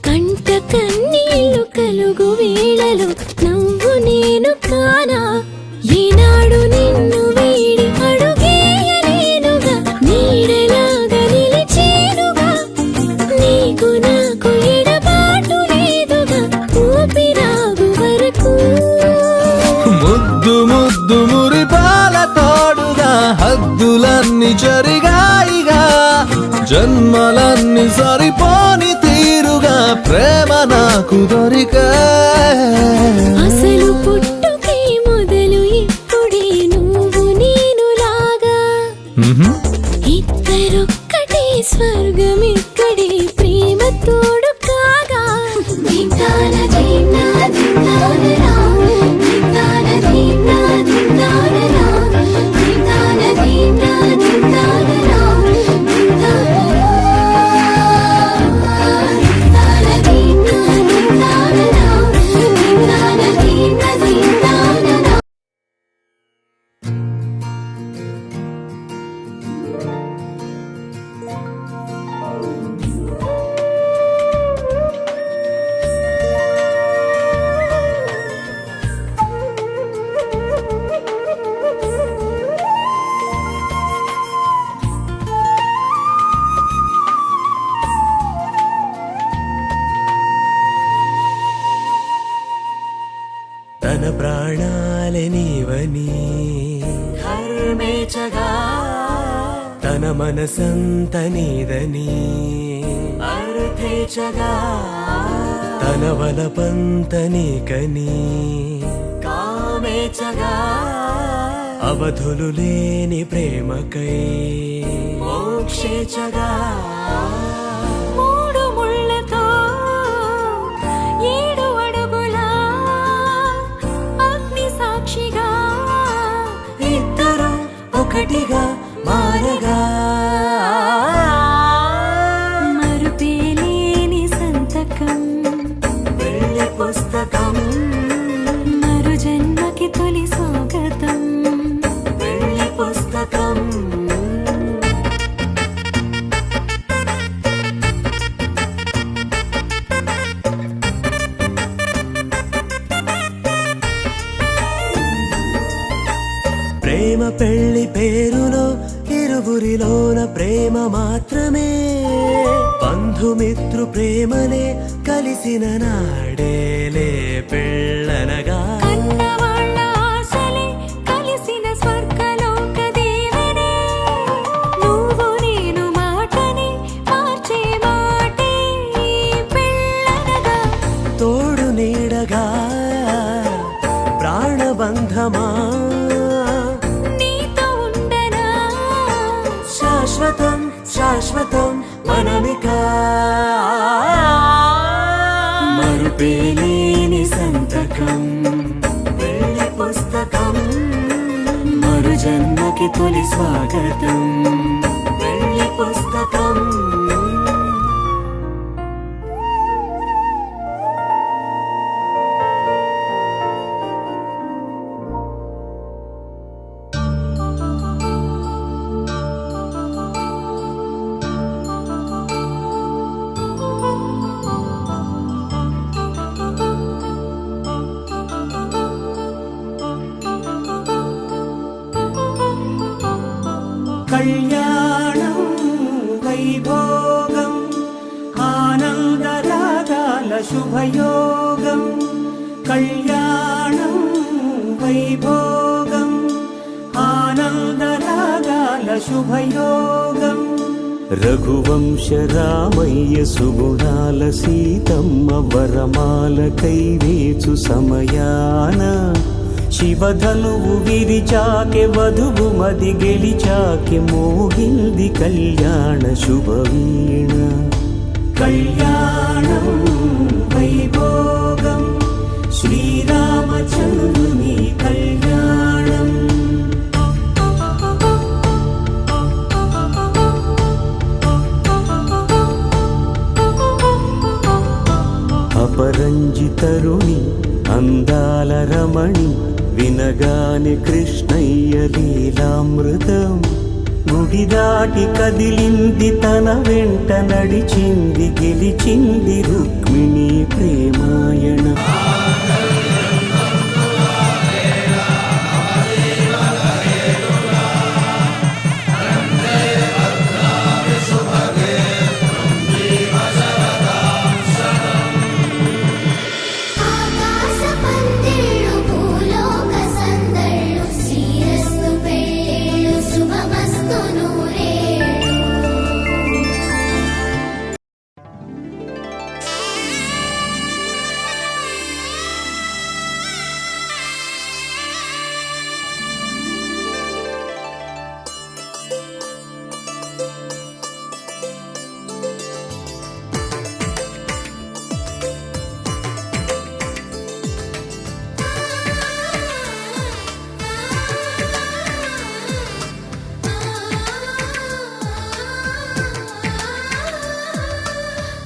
Speaker 3: కంట కన్నీళ్లు కలుగు వేళలు నువ్వు నేను కానా ఈనాడు నిన్ను వీడి అడుగేయలేనుగా నీడలాగా నిలిచేనుగా నీకు నాకు ఎడబాటు లేదుగా ఊపిరాగు వరకు
Speaker 4: ముద్దు ముద్దు మురిపాల తోడుగా హద్దులన్నీ జరిగాయిగా జన్మలన్నీ సరిపోని తీరుగా ప్రేమ నాకు దొరికా
Speaker 3: అసలు పుట్టుకే మొదలు ఇప్పుడే నువ్వు నేను లాగా ఇద్దరొక్కటే స్వర్గం ఇక్కడే ప్రేమ తోడు కాగా దిందాన దిందా దిందానరా దిందాన దిందా దిందానరా దిందాన దిందా దిందానరా
Speaker 4: తన ప్రాణాలే నీవని
Speaker 7: ధర్మేచగా
Speaker 4: తన మనసంత నీదని
Speaker 7: అర్థేచగా
Speaker 4: తన వలపంత నీకని
Speaker 7: కామేచగా
Speaker 4: అవధులు లేని ప్రేమకై
Speaker 7: మోక్షేచగా
Speaker 1: మూడు ముళ్ళతో 7 అడుగుల అగ్ని సాక్షిగా
Speaker 7: ఇద్దరు ఒకటిగా మారగా
Speaker 1: మరుపేలేని సంతకం
Speaker 7: వెళ్ళి పుస్తకం
Speaker 1: మరు జన్మకి తొలి స్వాగతం
Speaker 7: వెళ్ళి పుస్తకం
Speaker 4: ప్రేమ పెళ్లి పేరులో ఇరువురిలోన ప్రేమ మాత్రమే బంధుమిత్రు ప్రేమలే కలిసిన నాడేలే పెళ్ళనగా
Speaker 1: కన్నవాళ్ళ ఆశలే కలిసిన స్వర్గలోక దేవనే నువ్వు నేను మాటని మార్చే మాటే పెళ్ళనగా
Speaker 4: తోడు నీడగా ప్రాణబంధమా
Speaker 1: నీతో ఉండనా
Speaker 4: శాశ్వతం శాశ్వతం మనమిక మరుపేలే
Speaker 7: సంతకం పెళ్లి పుస్తకం మరు జన్మకి తొలి స్వాగతం పెళ్లి పుస్తకం
Speaker 4: కళ్యాణం వైభోగం ఆనందరాగాల శుభయోగం కళ్యాణం వైభోగం ఆనందరాగాల శుభయోగం
Speaker 9: రఘువంశ రామయ్య సుగుణాల సీతమ్మ వరమాల కైవేచు సమయాన శివధనువు విరిచాకె వధువు మది గెలిచాకె మోగింది కళ్యాణ శుభవీణ
Speaker 4: కళ్యాణం వైభోగం శ్రీరామచంద్రుని కళ్యాణం
Speaker 9: అపరంజి తరుణి అందాల రమణి వినగాని కృష్ణయ్య లీలామృతం గుడి దాటి కదిలింది తన వెంట నడిచింది గెలిచింది రుక్మిణి ప్రేమాయణ
Speaker 3: ఆకాశ పందిళ్ళు భూలోక సందళ్ళు శ్రీరస్తు పెళ్ళిళ్ళు శుభమస్తు నూరేళ్ళు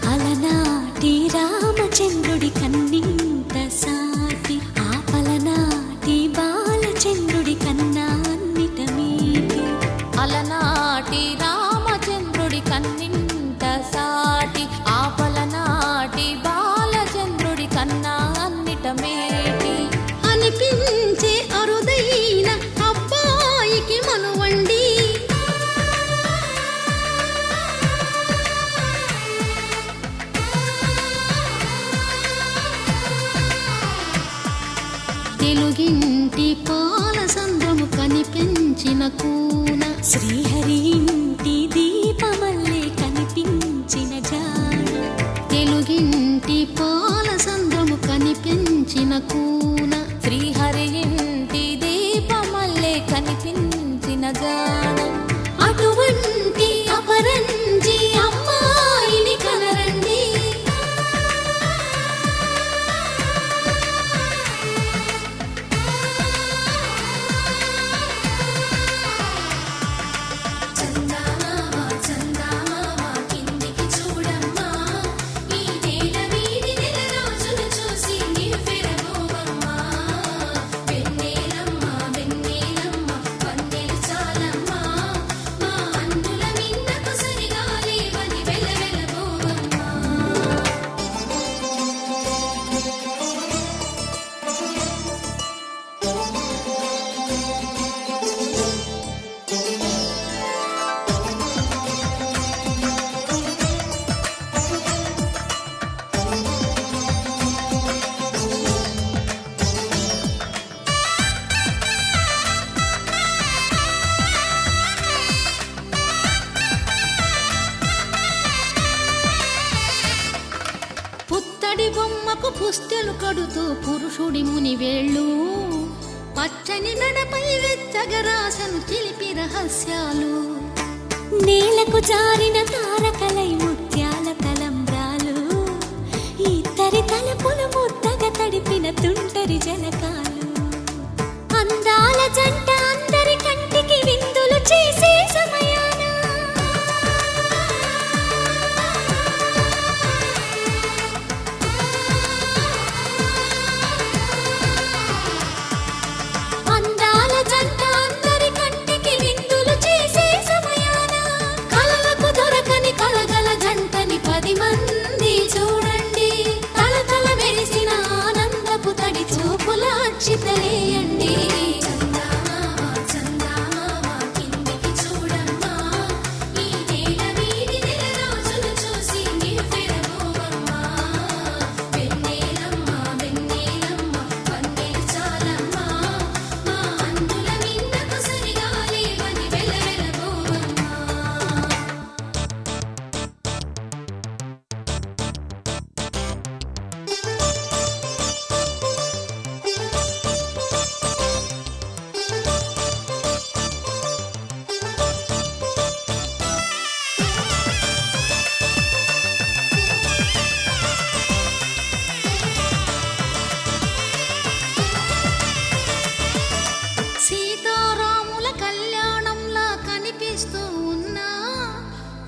Speaker 3: అలనాటి రామచంద్రుడి కన్నింత సాటి ఆపలనాటి బాలచంద్రుడి కన్నా అన్నిట మీటి అలనాటి రామచంద్రుడి కన్నింత సాటి ఆపలనాటి బాలచంద్రుడి కన్నా అన్నిట మేటి అనిపించే అరుదైన అబ్బాయికి మనువండి తెలుగింటి పాల సంద్రము కనిపించిన కూన శ్రీహరి ఇంటి దీపమల్లే కనిపించిన జాడ తెలుగింటి పాల సంద్రము కనిపించిన కూన శ్రీహరి ఇంటి దీపమల్లే కనిపించిన జాడ అటువంటి అపరంజి అమ్మాయిని కనరండి కిందికి చూడమ్మా ఈ నేల వీడి నెల రోజులు చూసి నివ్వెరబోవమ్మా వెన్నెలమ్మ వెన్నెలమ్మ వన్నెలు చాలమ్మా మా అన్నుల మిన్నకు సరిగా లేవని వెలవెలబోవమ్మా పుత్తడి బొమ్మకు పుస్తెలు కడుతూ పురుషుడి ముని వేళ్ళు పచ్చని నడపై వెచ్చగరాసను చిలిపి రహస్యాలు నేలకు జారిన తారకలై ముత్యాల తలంబ్రాలు ఇద్దరి తలపులు ముద్దగా తడిపిన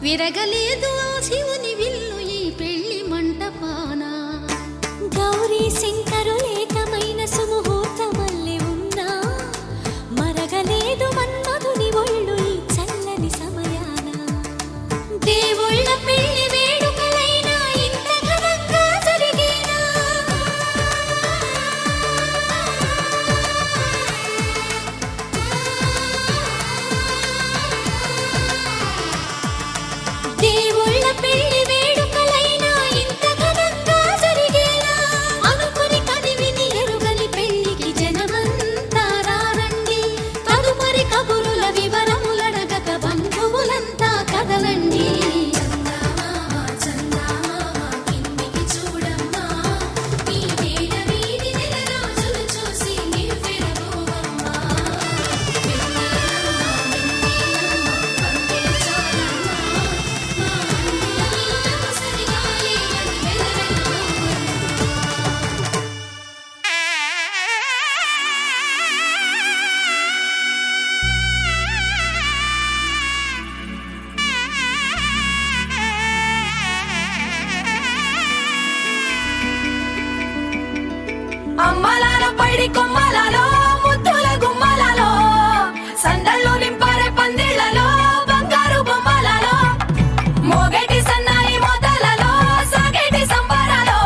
Speaker 3: విరగలేదు ఆ శివుని విల్లు ఈ పెళ్లి మంటపాన.
Speaker 1: గౌరీ శంకరు ఏకమైన సుముహూర్తమల్లె ఉన్నా మరగలేదు మన్మధుని ఒళ్ళు ఈ చల్లని సమయాన. దేవుళ్ళ పెళ్లి వేడుకలైనా ఇంత ఘనంగా జరిగేనా? దేవుళ్ళ పెళ్లి వేడుకలైనా ఇంత ఘనంగా జరిగేనా? అనుకుని కదివిని ఎరుగని పెళ్లికి జనమంతా రారండి. తదుపరి కబురుల వివరములడగక బంధువులంతా కదలండి. చందమామ చందమామ కిందికి చూడమ్మా, ఈ నేల వీధి నెల రోజులు చూసి నివ్వెరపోవమ్మా. వెన్నెలమ్మ వెన్నెలమ్మ పందిరి చాలమ్మా, మా అన్నయ్య నీకు సరిగాలి అని వెలవెలబోవమ్మా.
Speaker 7: అమ్మలాల పైడి కొమ్మలలో ముద్దుల గుమ్మలలో సందళ్ళు నింపారే పందిళ్లలో బంగారు బొమ్మలలో మోగేటి సన్నాయి మోతలలో సాగేటి సంబరాలో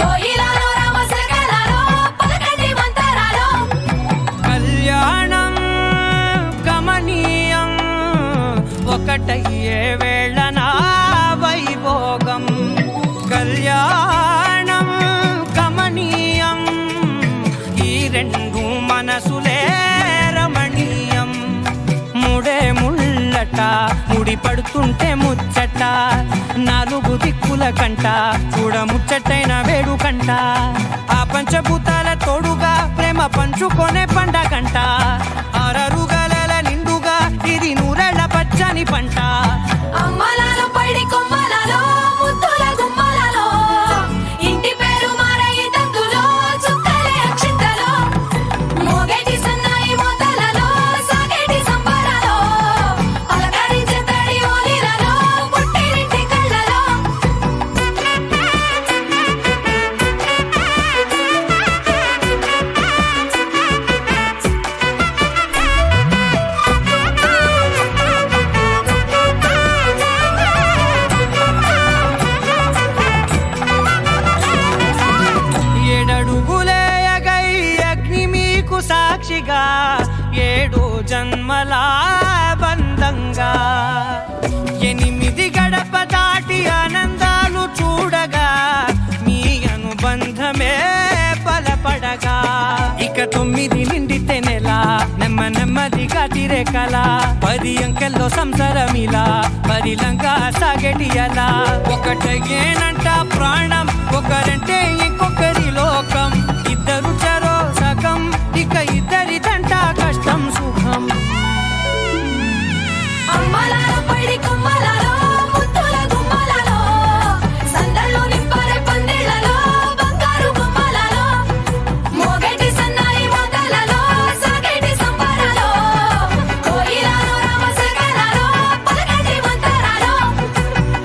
Speaker 7: కోయిలలో రామశకలలో పలకటి మంతరాలో.
Speaker 4: కళ్యాణం గమనీయం ఒకటయ్యే వేళన వైభోగం. కళ్యాణం గమనీయం ఈ రెండు మనసులే రమణీయం. ముడే ముళ్ళట ముడి పడుతుంటే ముచ్చట, నాలుగు దిక్కుల కంట చూడ ముచ్చటైన వేడుకంట. ఆ పంచభూతాల తోడుగా ప్రేమ పంచుకొనే పండగంట. అరరుగల నిండుగా ఇది నూరెళ్ళ పచ్చని పంట.
Speaker 7: అమ్మలాల పైడి కొమ్మలలో ముద్దుల గుమ్మలలో ఇంటి పేరు మారయి తందులో చుక్కలే అక్షింతలో మోగేటి సన్నాయి మోతలలో సాగేటి సంబరాలో పలకరించే తడి ఓలిలలో పుట్టినింటి కళ్ళలో.
Speaker 4: ఏడడుగులేయగై అగ్ని మీకు సాక్షిగా ఏడు జన్మల బంధంగా 8 గడప దాటి ఆనందాలు చూడగా మీ అనుబంధమే బలపడగా. ఇక 9 నిండితే నెల నెమ్మదిగా తిరేకల 10 అంకెల్లో సంసారమిలా పరిలంగా సాగేటి అలా. ఒకటేనంట ప్రాణం ఒకరంటే ఇంకొకరి లోకం. ఇద్దరు చరో సగం ఇక ఇద్దరిదంట కష్టం సుఖం.
Speaker 7: అమ్మలాల పైడి కొమ్మలలో ముద్దుల గుమ్మలలో సందళ్ళు నింపారే పందిళ్లలో బంగారు బొమ్మలలో మోగేటి సన్నాయి మోతలలో సాగేటి సంబరాలో కోయిలలో రామశకలలో పలకటి మంతరాలో.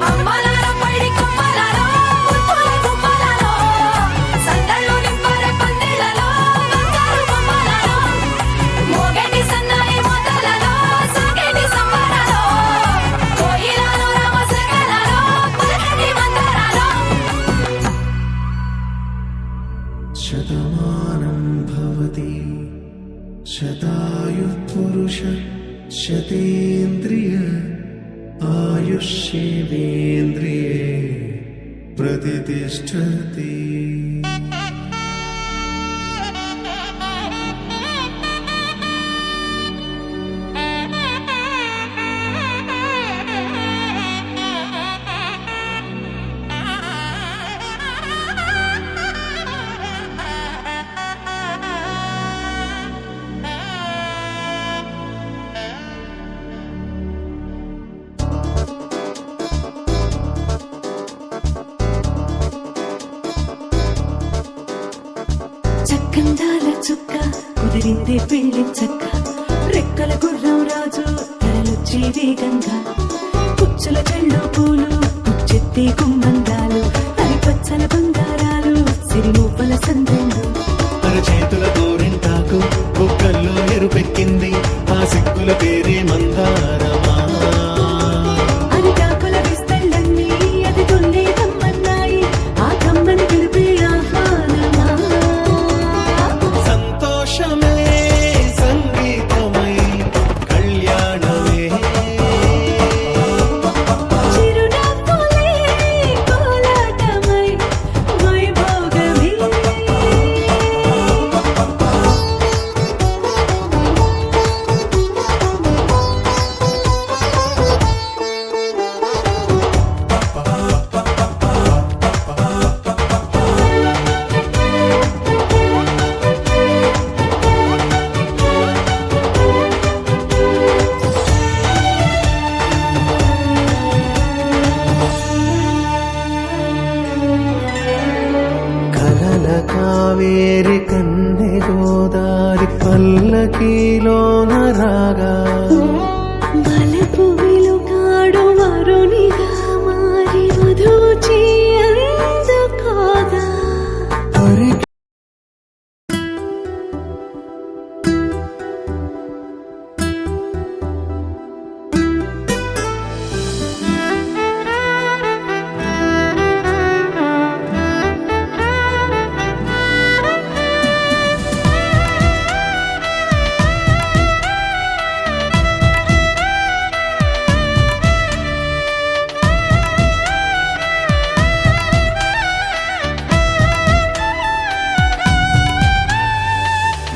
Speaker 7: అమ్మలాల పైడి కొమ్మలలో ముద్దుల గుమ్మలలో సందళ్ళు నింపారే పందిళ్లలో బంగారు బొమ్మలలో మోగేటి సన్నాయి మోతలలో సాగేటి సంబరాలో కోయిలలో రామశకలలో పలకటి మంతరాలో.
Speaker 6: శతమానం భవతి శతాయు పురుష శతేంద్రియ ఆయుష్యేంద్రియే ప్రతిష్టతి.
Speaker 7: చక్కందాల చుక్క కుదిరిందే పెళ్లి చక్క రెక్కల గుర్రం రాజు తరలొచ్చి వేగంగా పుచ్చ అంచుల చెళ్ళు పూలు చెత్తే గుమ్మందాలు అవి పచ్చల బంగారాలు సిరిమూపల సందెళ్ళు
Speaker 6: చేతుల గోరింటాకు బొక్కల్లో ఎరుపెక్కింది ఆ సిక్కుల పేరే మందారమా
Speaker 7: అరిటాకుల విస్తళ్ళన్నీ అది తొల్లి కమ్మన్నాయి ఆ కమ్మని పిలిపే ఆహ్వానమా
Speaker 6: సంతోషమే సంగీతమై కళ్యాణమే
Speaker 7: చిరునవ్వులే కోలాటమై వైభోగమే
Speaker 6: కలల కావేరి కన్నె గోదారి పల్లకీలోన రాగా
Speaker 7: వలపు వెలుగాడు వరునిగా మారి వధూచి అందుకోగా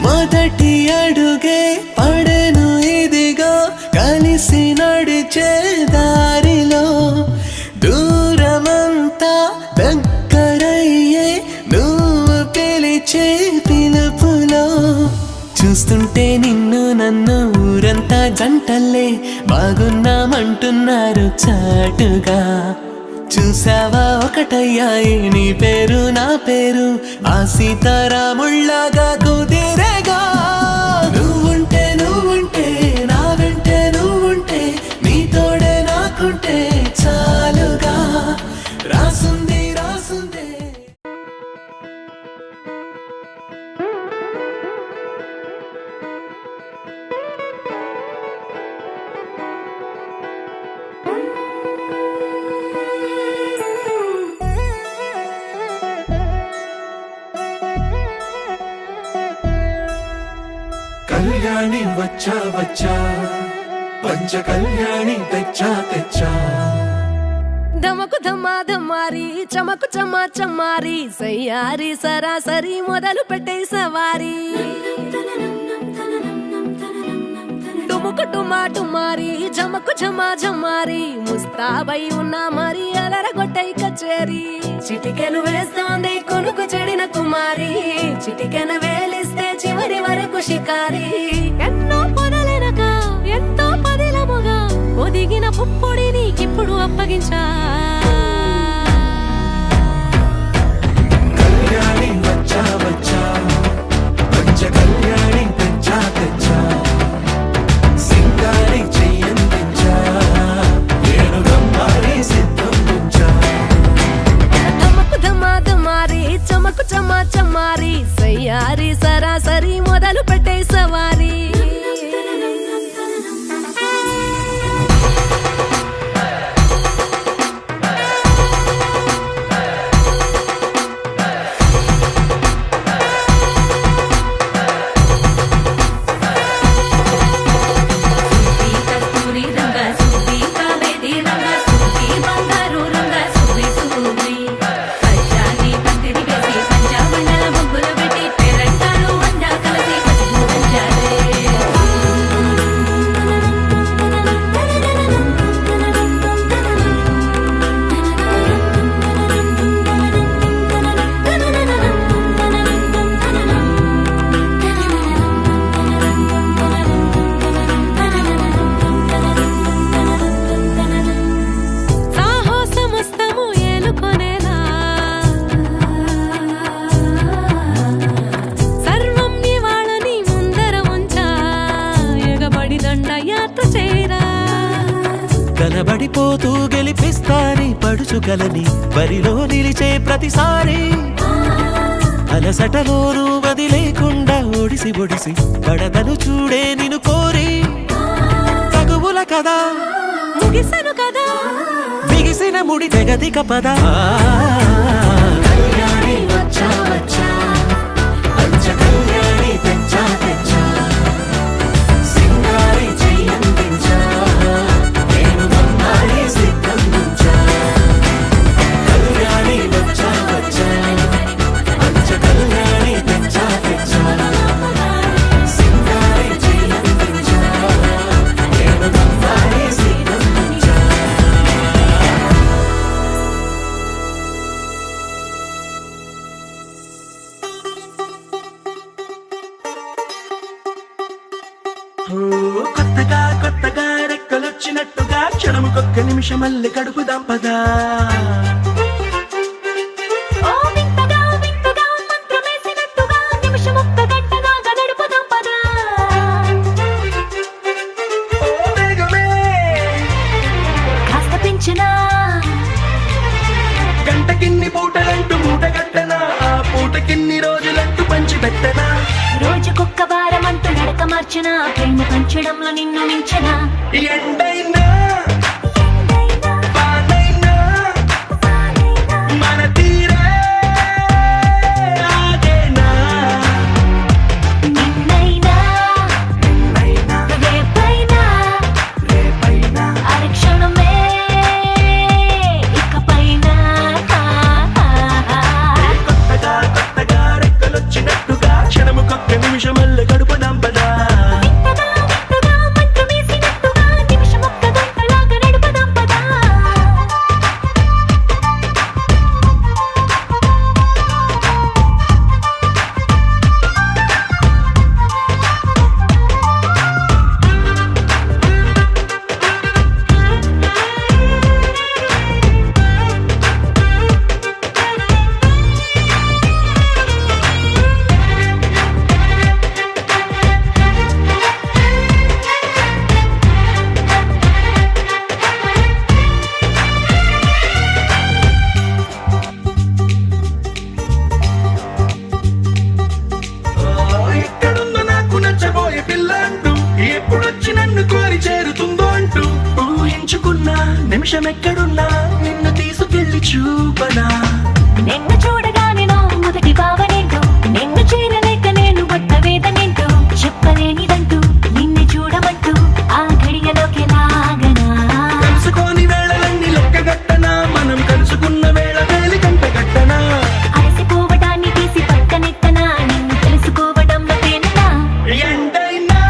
Speaker 4: మొదటి అడుగే పడను ఇదిగో కలిసి నడిచే దారిలో దూరమంతా దగ్గరయ్యే నువ్వు పిలిచే పిలుపులో చూస్తుంటే నిన్ను నన్ను ఊరంతా జంటల్లే బాగున్నామంటున్నారు చాటుగా చూసావా ఒకటయ్యాయి నీ పేరు నా పేరు ఆ సీతారాముళ్ళగా కుదిరేగా నువ్వుంటే నువ్వుంటే నా వెంటే నువ్వుంటే నీ తోడే నాకుంటే చాలుగా రాసుంది రాసుందే
Speaker 6: కళ్యాణి వచ్చా వచ్చా పంచ కళ్యాణి తెచ్చా తెచ్చా
Speaker 7: ధమకు ధమా ధమారి చమకు చమా చమారి సయ్యారి సరాసరి మొదలు పెట్టే సవారి డుముకు టుమా టుమారి జమకు జమా జమారి ముస్తాబై ఉన్నా మరి అలరగొట్టై కచేరి చిటికెను వేస్తోంది కొనుకు చెడిన కుమారి చిటికెను వేలిస్తే చివరి వరకు షికారి ఎన్నో పొదలెనక ఎంతో పదిలముగా ఒదిగిన పుప్పొడి నీకిప్పుడు అప్పగించా
Speaker 6: కళ్యాణి వచ్చా వచ్చా పంచ కళ్యాణి తెచ్చా తెచ్చా సింగారి చెయ్యందించా ఏనుగమ్మారి సిద్ధం ఉంచా
Speaker 7: ధమకు ధమా ధమారి చమకు చమా చమారి సయ్యారి సరాసరి మొదలు పెట్టే సవారి
Speaker 6: పడిపోతూ గెలిపిస్తాని పడుచుకలని బరిలో నిలిచే ప్రతిసారి అలసటలోనూ వదిలేకుండా ఒడిసి ఒడిసి పడదను చూడే నిన్ను కోరి తగువుల కదా
Speaker 1: ముగిసను కదా
Speaker 6: బిగిసిన ముడి తెగదిక పద
Speaker 2: కళ్యాణి వచ్చా వచ్చా పంచ కళ్యాణి తెచ్చా తెచ్చా సింగారి చెయ్యందించా నేను బంగారి సిద్ధందించా కళ్యాణి వచ్చా వచ్చా పంచ కళ్యాణి తెచ్చా తెచ్చా సింగారి చెయ్యందించా నేను బంగారి సిద్ధందించా
Speaker 6: కొత్తగా కొత్తగా రెక్కలొచ్చినట్టుగా క్షణముకొక్క నిమిషమల్లి కడుపుదాం పదా
Speaker 1: ఓ వింతగా వింతగా మంత్రమేసినట్టుగా నిమిషం ఒక్క గంటగా గడుపుదాం పదా
Speaker 6: ఓ వేగమే
Speaker 1: కాస్త పెంచినా
Speaker 6: గంటకిన్ని పూటలంటూ మూటగట్టనా ఆ పూటకిన్ని రోజులంటూ పంచి పెట్టనా
Speaker 1: రోజుకొక్క వారం అంటూ నడక మార్చిన ప్రేమ పంచడంలో నిన్ను మించిన
Speaker 6: ఎండైనా వానైనా మన తీరే ఆగేనా
Speaker 1: నిన్నైనా రేపైనా అరక్షణమే ఇకపైన
Speaker 6: కొత్తగా కొత్తగా రెక్కలొచ్చినట్టుగా క్షణముకొక్క నిమిషమల్లి గడుపుదాం పదా
Speaker 1: వింతగా వింతగా మంత్రమేసినట్టుగా నిమిషం ఒక్క గంటలాగా నడుపుదాం పదా
Speaker 6: ఎక్కడుందో నాకు నచ్చబోయే పిల్ల అంటూ ఎప్పుడొచ్చి నన్ను కోరి చేరుతుందో అంటూ ఊహించుకున్నా నిమిషం ఎక్కడున్నా నిన్ను తీసుకెళ్లి చూపనా
Speaker 1: నిన్ను చూడగానే నా మొదటి భావనేంటో నిన్ను చేరలేక నేను పడ్డ వేదనేంటో చెప్పలేనిదంటూ నిన్ను చూడమంటూ ఆ ఘడియలోకి లాగనా
Speaker 6: కలుసుకోని వేళలన్నీ లెక్కగట్టనా మనం కలుసుకున్న వేళ వేలి కంట గట్టనా
Speaker 1: అలసిపోవటాన్ని తీసి పక్కనెత్తనా నిన్ను తెలుసుకోవడంలో తేలినా
Speaker 6: ఎండైనా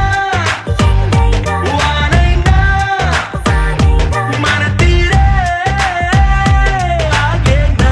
Speaker 6: వానైనా మన తీరే ఆగేనా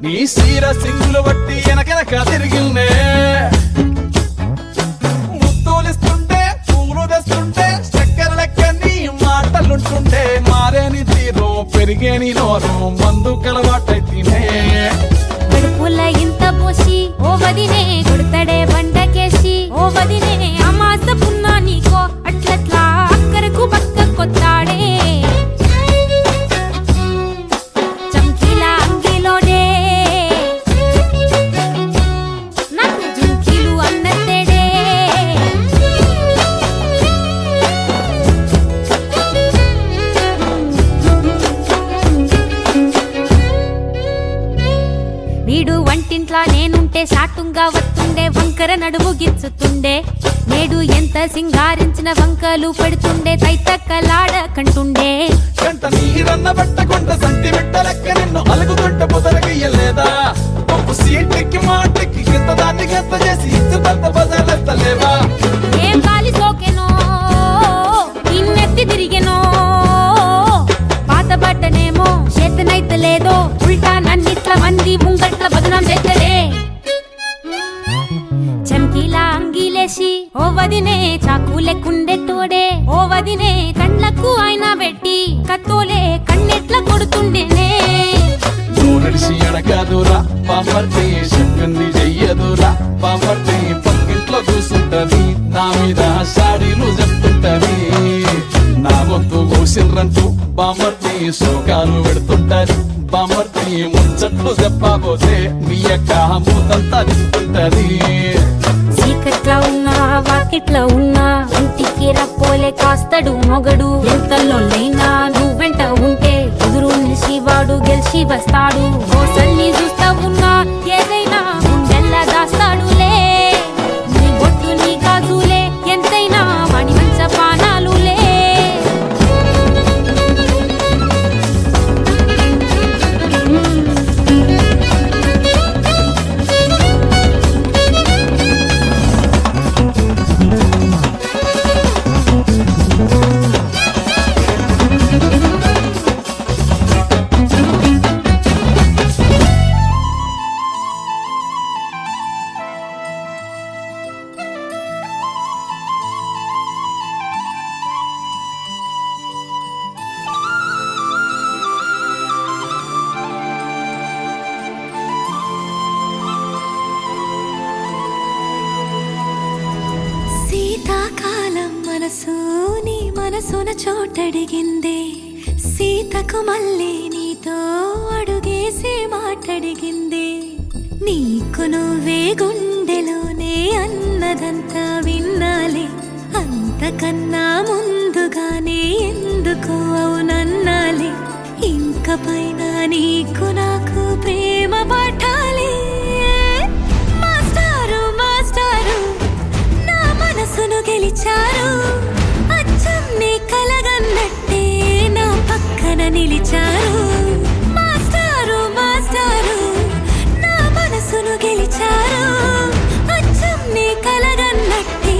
Speaker 6: నీ సీర సింగులు బట్టి వెనకెనక తిరిగిల్నే ముత్తులిస్తుంటే పూలు తెస్తుంటే చక్కెర లెక్క నీ మాటలుంటుంటే మారేని తీరు పెరిగేని నోరు మందు కలవాటైతేనే
Speaker 8: కడుపుల ఇంత పోసి ఓ వదినే కొడతాడే బండకేసి ఓ వదినే అమాస పున్నా నీకో అట్లట్లా అక్కరకు పక్క కొత్తాడే చంకీలా అంగిలోనే నాకు జుంకీలు అన్నత్తేడే వీడు వంటింట్లా నేనుంటే సాటుంగా వస్తుండే వంకర నడుము గిచ్చుతుండే నేడు ఎంత సింగారించిన వంకలు పెడుతుండే తైతక్కలాడ కంటుండే
Speaker 6: కంట నీరన్న బట్టకుంట సంటి బిడ్డలెక్క నిన్ను అలుగుతుంట పొదలగయ్యలేదా ఒప్పు సీటెక్కి మాటెక్కి గింత దాన్ని గంత చేసి ఇచ్చుతంత బజార్లెత్తలేవా
Speaker 8: ఏం గాలి సోకెనో ఇన్నెత్తి తిరిగెనో పాతబడ్డనేమో చేతనైతలేదో ఉల్టా నన్నిట్ల మంది ముంగట్ల బదనాం చేస్తడే చమ్కీలా అంగీలేసి ఓ వదినే చాకులెక్కుండే తోడే ఓ వదినే కండ్లకు ఆయన పెట్టి కత్తోలే కన్నెట్ల కొడుతుండేనే
Speaker 6: నడిసి అడగదురా పాపర్తి చెప్పింది చెయ్యదురా పాపర్తి పక్కింట్లో కూసుంటది నా మీద సాడీలు చెప్తుంటది నా గొంతు కూసిండ్రంటూ బామర్తి శోకాలు పెడుతుంటది బామర్తి ముచ్చట్లు చెప్పబోతే మీ యొక్క మూతంతా తింటుంటది
Speaker 8: చీకట్లా ఉన్నా వాకిట్లా ఉన్నా ఇంటికి రప్పోలే కాస్తడు మొగడు ఎంతలోనైనా నువ్వెంట ఉంటే ఎదురు నిలిచి వాడు గెలిచి వస్తాడు మోసల్ని చూస్తా ఉన్నా ఏదైనా గుండెల్లా దాస్తాడులే నీ బొట్టు నీ గాజులే ఎంతైనా వాడి మంచ పానాలులే
Speaker 1: శీతాకాలం మనసు నీ మనసున చోటడిగిందే సీతకు మళ్ళీ నీతో అడుగేసి మాటడిగిందే నీకు నువ్వే గుండెలోనే అన్నదంతా విన్నాలే అంతకన్నా ముందుగానే ఎందుకు అవునన్నాలే ఇంక పైన నీకు నాకు ప్రేమ పాఠాలే మాస్టారు మాస్టారు నా మనసును గెలిచారు అచ్చం నీ కలగన్నట్టే నా పక్కన నిలిచారు మాస్టారు మాస్టారు నా మనసును గెలిచారు అచ్చం నీ కలగన్నట్టే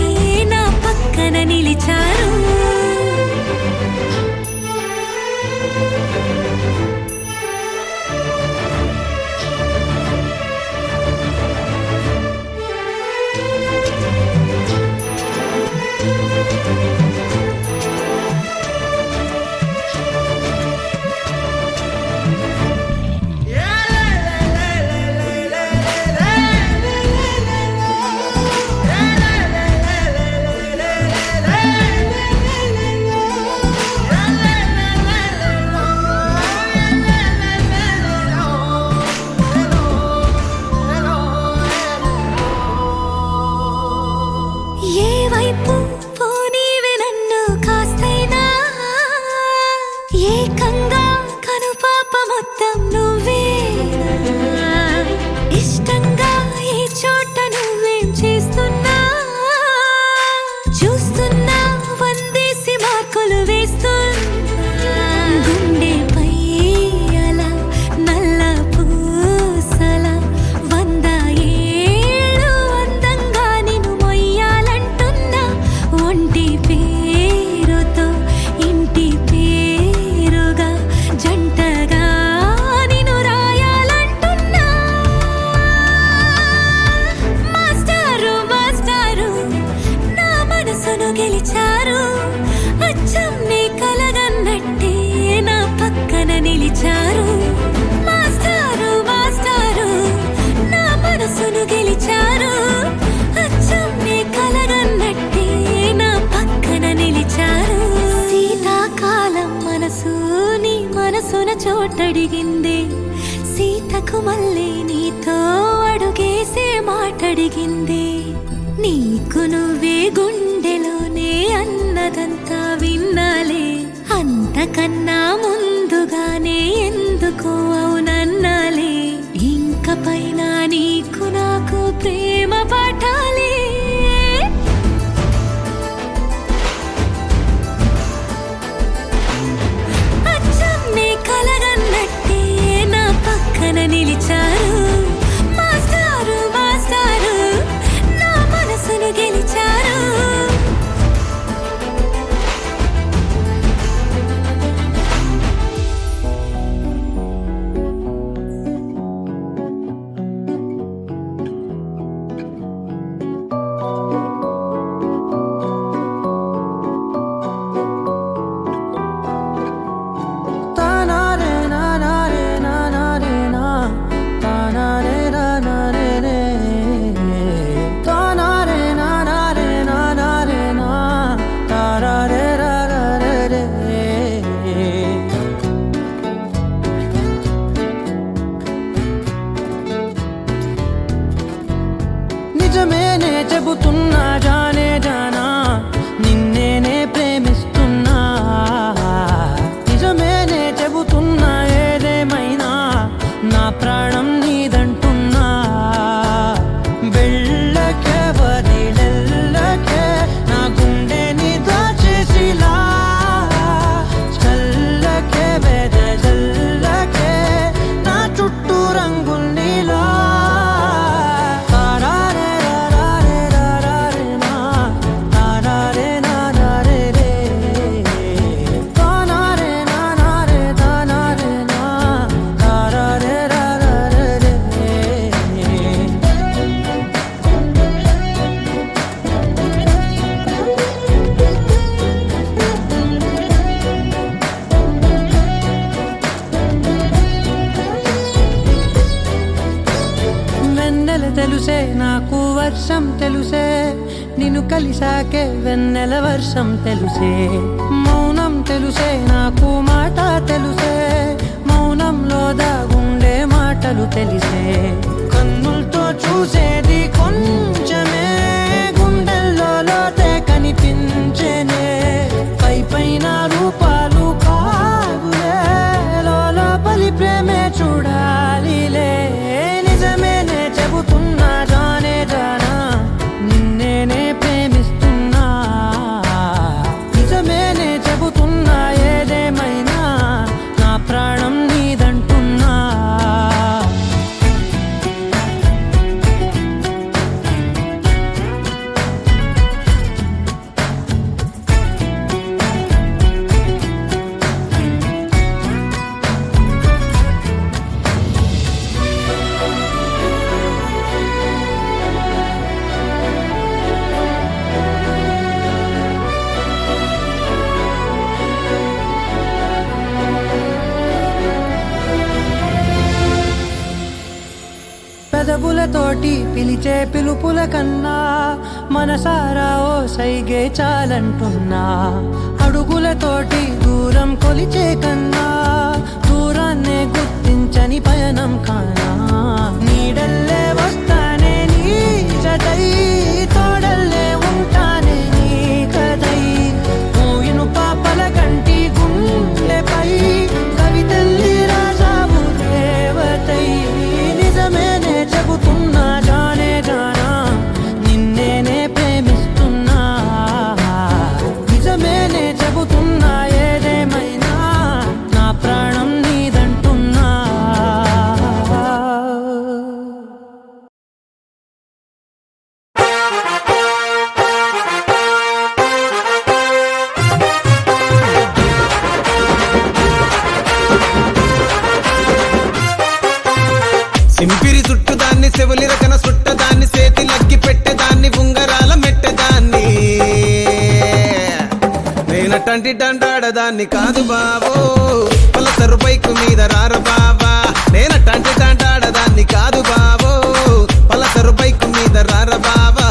Speaker 1: నా పక్కన నిలిచారు సీతకు మళ్ళీ నీతో అడుగేసే మాటడిగింది. నీకు నువ్వే గుండెలోనే అన్నదంతా విన్నాలే, అంతకన్నా ముందుగానే ఎందుకు అవునన్నాలే. ఇంక పైన నీకు నాకు ప్రేమ పాఠాలే. అచ్చం నీ కలగన్నట్టే నా పక్కన నిలిచారు మాస్టారు మాస్టారు, నా మనసును గెలిచారు.
Speaker 10: నిజమేనే చెబుతున్నా జానే జానా, నిన్నేనే ప్రేమిస్తున్నా. నిజమేనే చెబుతున్నా ఏదేమైనా నా ప్రాణం నీదంటున్నా. వెళ్ళకే వదిలెళ్ళకే నా గుండెని దాచేసిలా, చల్లకే వెదజల్లకే నా చుట్టూ రంగుల్నిలా. తెలుసే నాకు వర్షం తెలుసే, నిన్ను కలిసాకే వెన్నెల వర్షం తెలుసే. మౌనం తెలుసే నాకు మాట తెలుసే, మౌనంలో దాగుండే మాటలు తెలిసే. కన్నులతో చూసేది కొంచెమే, గుండెల్లో లోతే కనిపించేనే. పై పైన రూపాలు కాదులే, లోపలి ప్రేమే చూడాలిలే. నిజమేనే చెబుతున్నా జానే జానా, నిన్నేనే ప్రేమిస్తున్నా. నిజమేనే చెబుతున్నా ఏదేమైనా నా ప్రాణం నీదంటున్నా. పెదవులతోటి పిలిచే పిలుపుల కన్నా మనసారా ఓ సైగే చాలంటున్నా. అడుగులతోటి దూరం కొలిచే కన్నా దూరాన్నే గుర్తించని పయనం కానా. నీడల్లే వస్తానే నీ జతై, తోడల్లే ఉంటానే నీ కదై. మోయిను పాపల కంటి గుండెపై కవితల్లి రాజావు దేవతై. నిజమేనే చెబుతున్నా జానే జానా, నిన్నేనే ప్రేమిస్తున్నా. నిజమేనే చెబుతున్నా ఏదేమైనా నా ప్రాణం నీదంటున్నా.
Speaker 2: సింపిరి చుట్టుదాన్ని సెవులి రకన సుట్టదాన్ని సేతి లగ్గి పెట్టేదాన్ని ఉంగరాల మెట్టదాన్ని. నేనటంటి డండాడదాన్ని కాదు బావో, పలసరు బైకు మీద రార బావా. నేనటంటి డండాడదాన్ని కాదు బావో, పలసరు బైకు మీద రార బావా.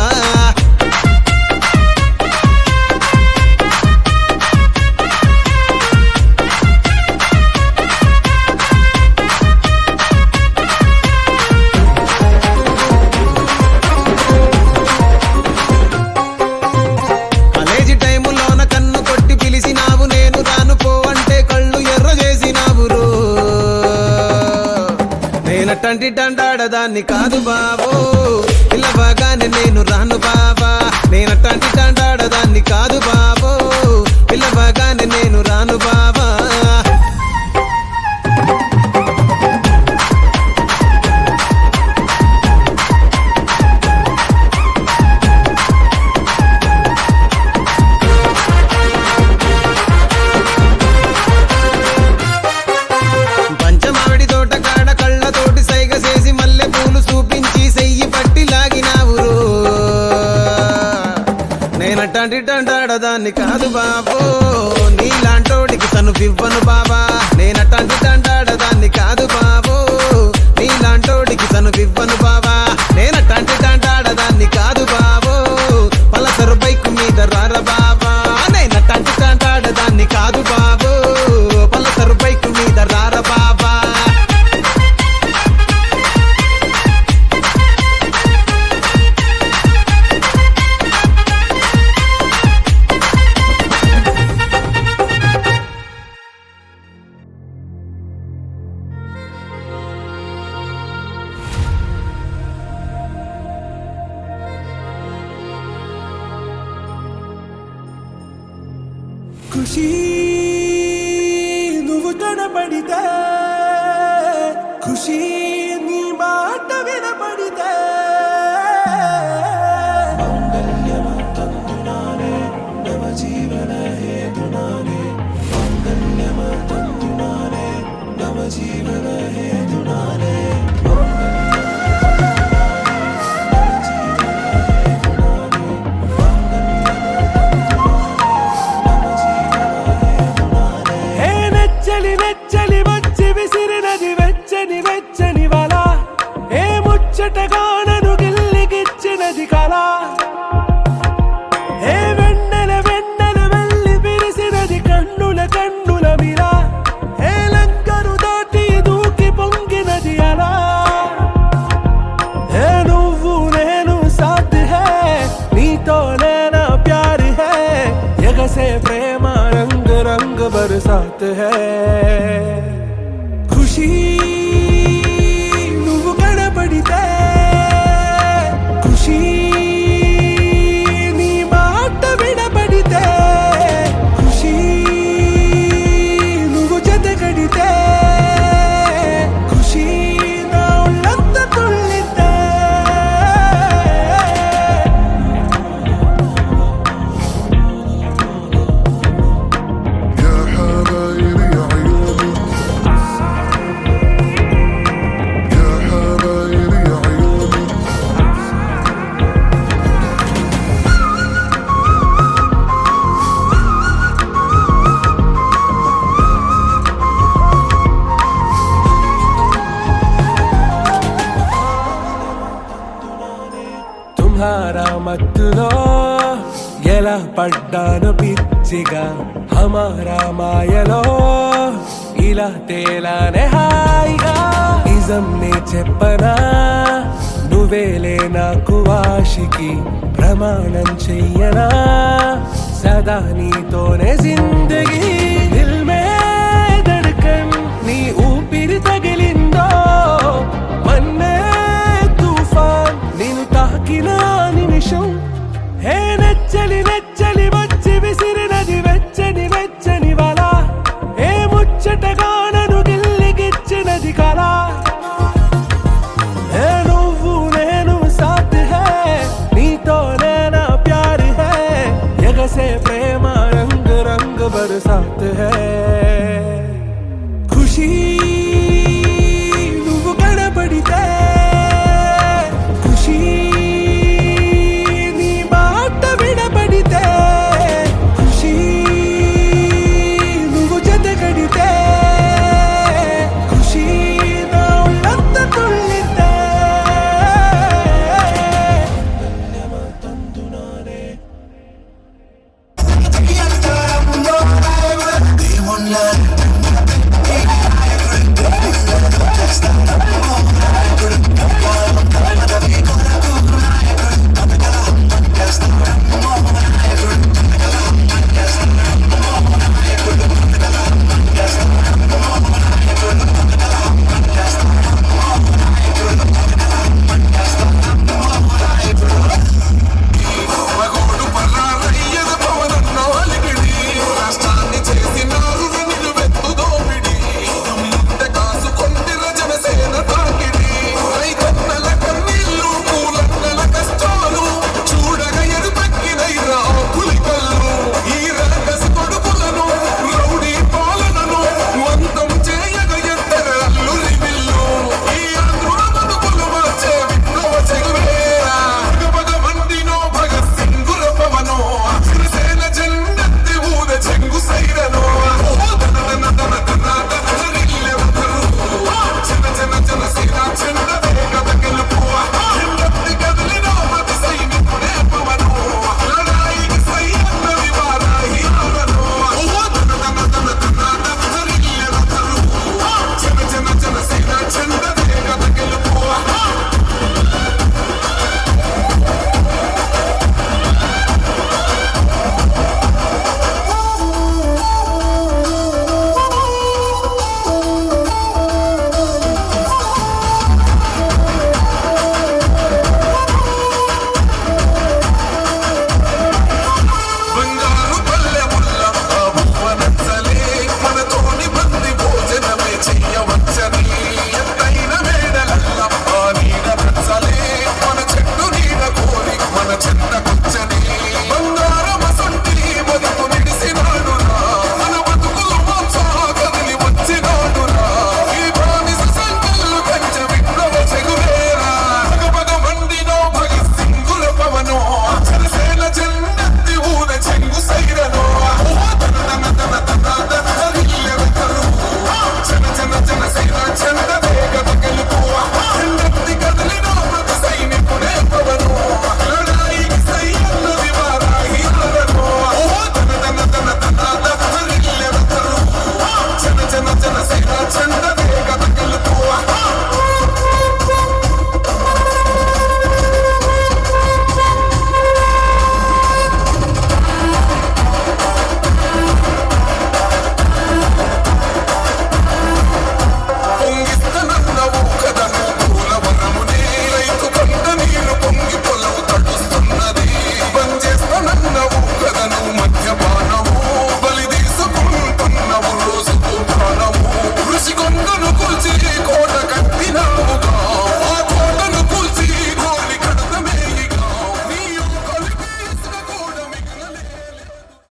Speaker 2: నేనట్టంటి టాంటాడదాన్ని కాదు బాబో పిల్లవగానే నేను రాను బాబా నేనట్టంటి టాంటాడదాన్ని కాదు బాబో పిల్లవగానే నేను రాను బాబా పంచమావిడి తోట కాడ కళ్ళతోటి సైగ చేసి మల్లె పూలు చూపించి సెయ్యి పట్టి లాగినావురు నేనట్టంటి టాంటాడదాన్ని కాదు బాబో నీలాంటోడికి తను ఇవ్వను బాబా నేనట్టంటి టాంటాడదాన్ని కాదు బాబో నీలాంటోడికి తను ఇవ్వను బాబా నేనట్టంటి టాంటాడదాన్ని కాదు బాబో పలసరు బైకు మీద రార బాబా నేనట్టంటి టాంటాడదాన్ని కాదు బాబో పలసరు బైకు మీద రార బాబా
Speaker 6: ఖుషి నువ్వు కనపడితే ఖుషి నీ మాట వినపడితే హే నెచ్చలి నెచ్చలి వచ్చి విసిరినది వెచ్చని వెచ్చని వల ఏ ముచ్చటగానను గిల్లిగిచ్చినది కళ ఏ వెన్నెల వెన్నెల వెళ్ళి విరిసినది కన్నుల కన్నుల మిరా ఏ లంకను దాటి దూకి పొంగినది అలా ఏ నువ్వు నేను సాథ్ హే నీతోనే నా ప్యార్ హే ఎగసే ప్రేమ రంగ్ రంగ్ బరసాత్ హే ఖుషి నువ్వు కనపడితే ఖుషి నీ మాట వినపడితే ఖుషి నువ్వు జతగడితే ఖుషి నా ఒళ్ళంత తుళ్ళితే
Speaker 11: يا حبايبي عيوني يا حبايبي عيوني
Speaker 6: తుమ్హారా మత్తులో ఎలా పడ్డాను పిచ్చిగా హమారా మాయలో ఇలా తేలానే హాయిగా నిజం నే చెప్పనా నువ్వేలే నాకు ఆశికి ప్రమాణం చెయ్యనా సదా నీతోనే జిందగీ దిల్ మే ధడ్కన్ నీ ఊపిరి తగిలిందో మన్నే తుఫాన్ నేను తాకిన నిమిషం హే నెచ్చలి నెచ్చలి వచ్చి విసిరినది వెచ్చని వెచ్చని వల ఏ ముచ్చటగానను గిల్లిగిచ్చినది కళ ఏ నువ్వు నేను సాథ్ హే నీతోనే నా ప్యార్ హే ఎగసే ప్రేమ రంగ్ రంగ్ బరసాత్ హే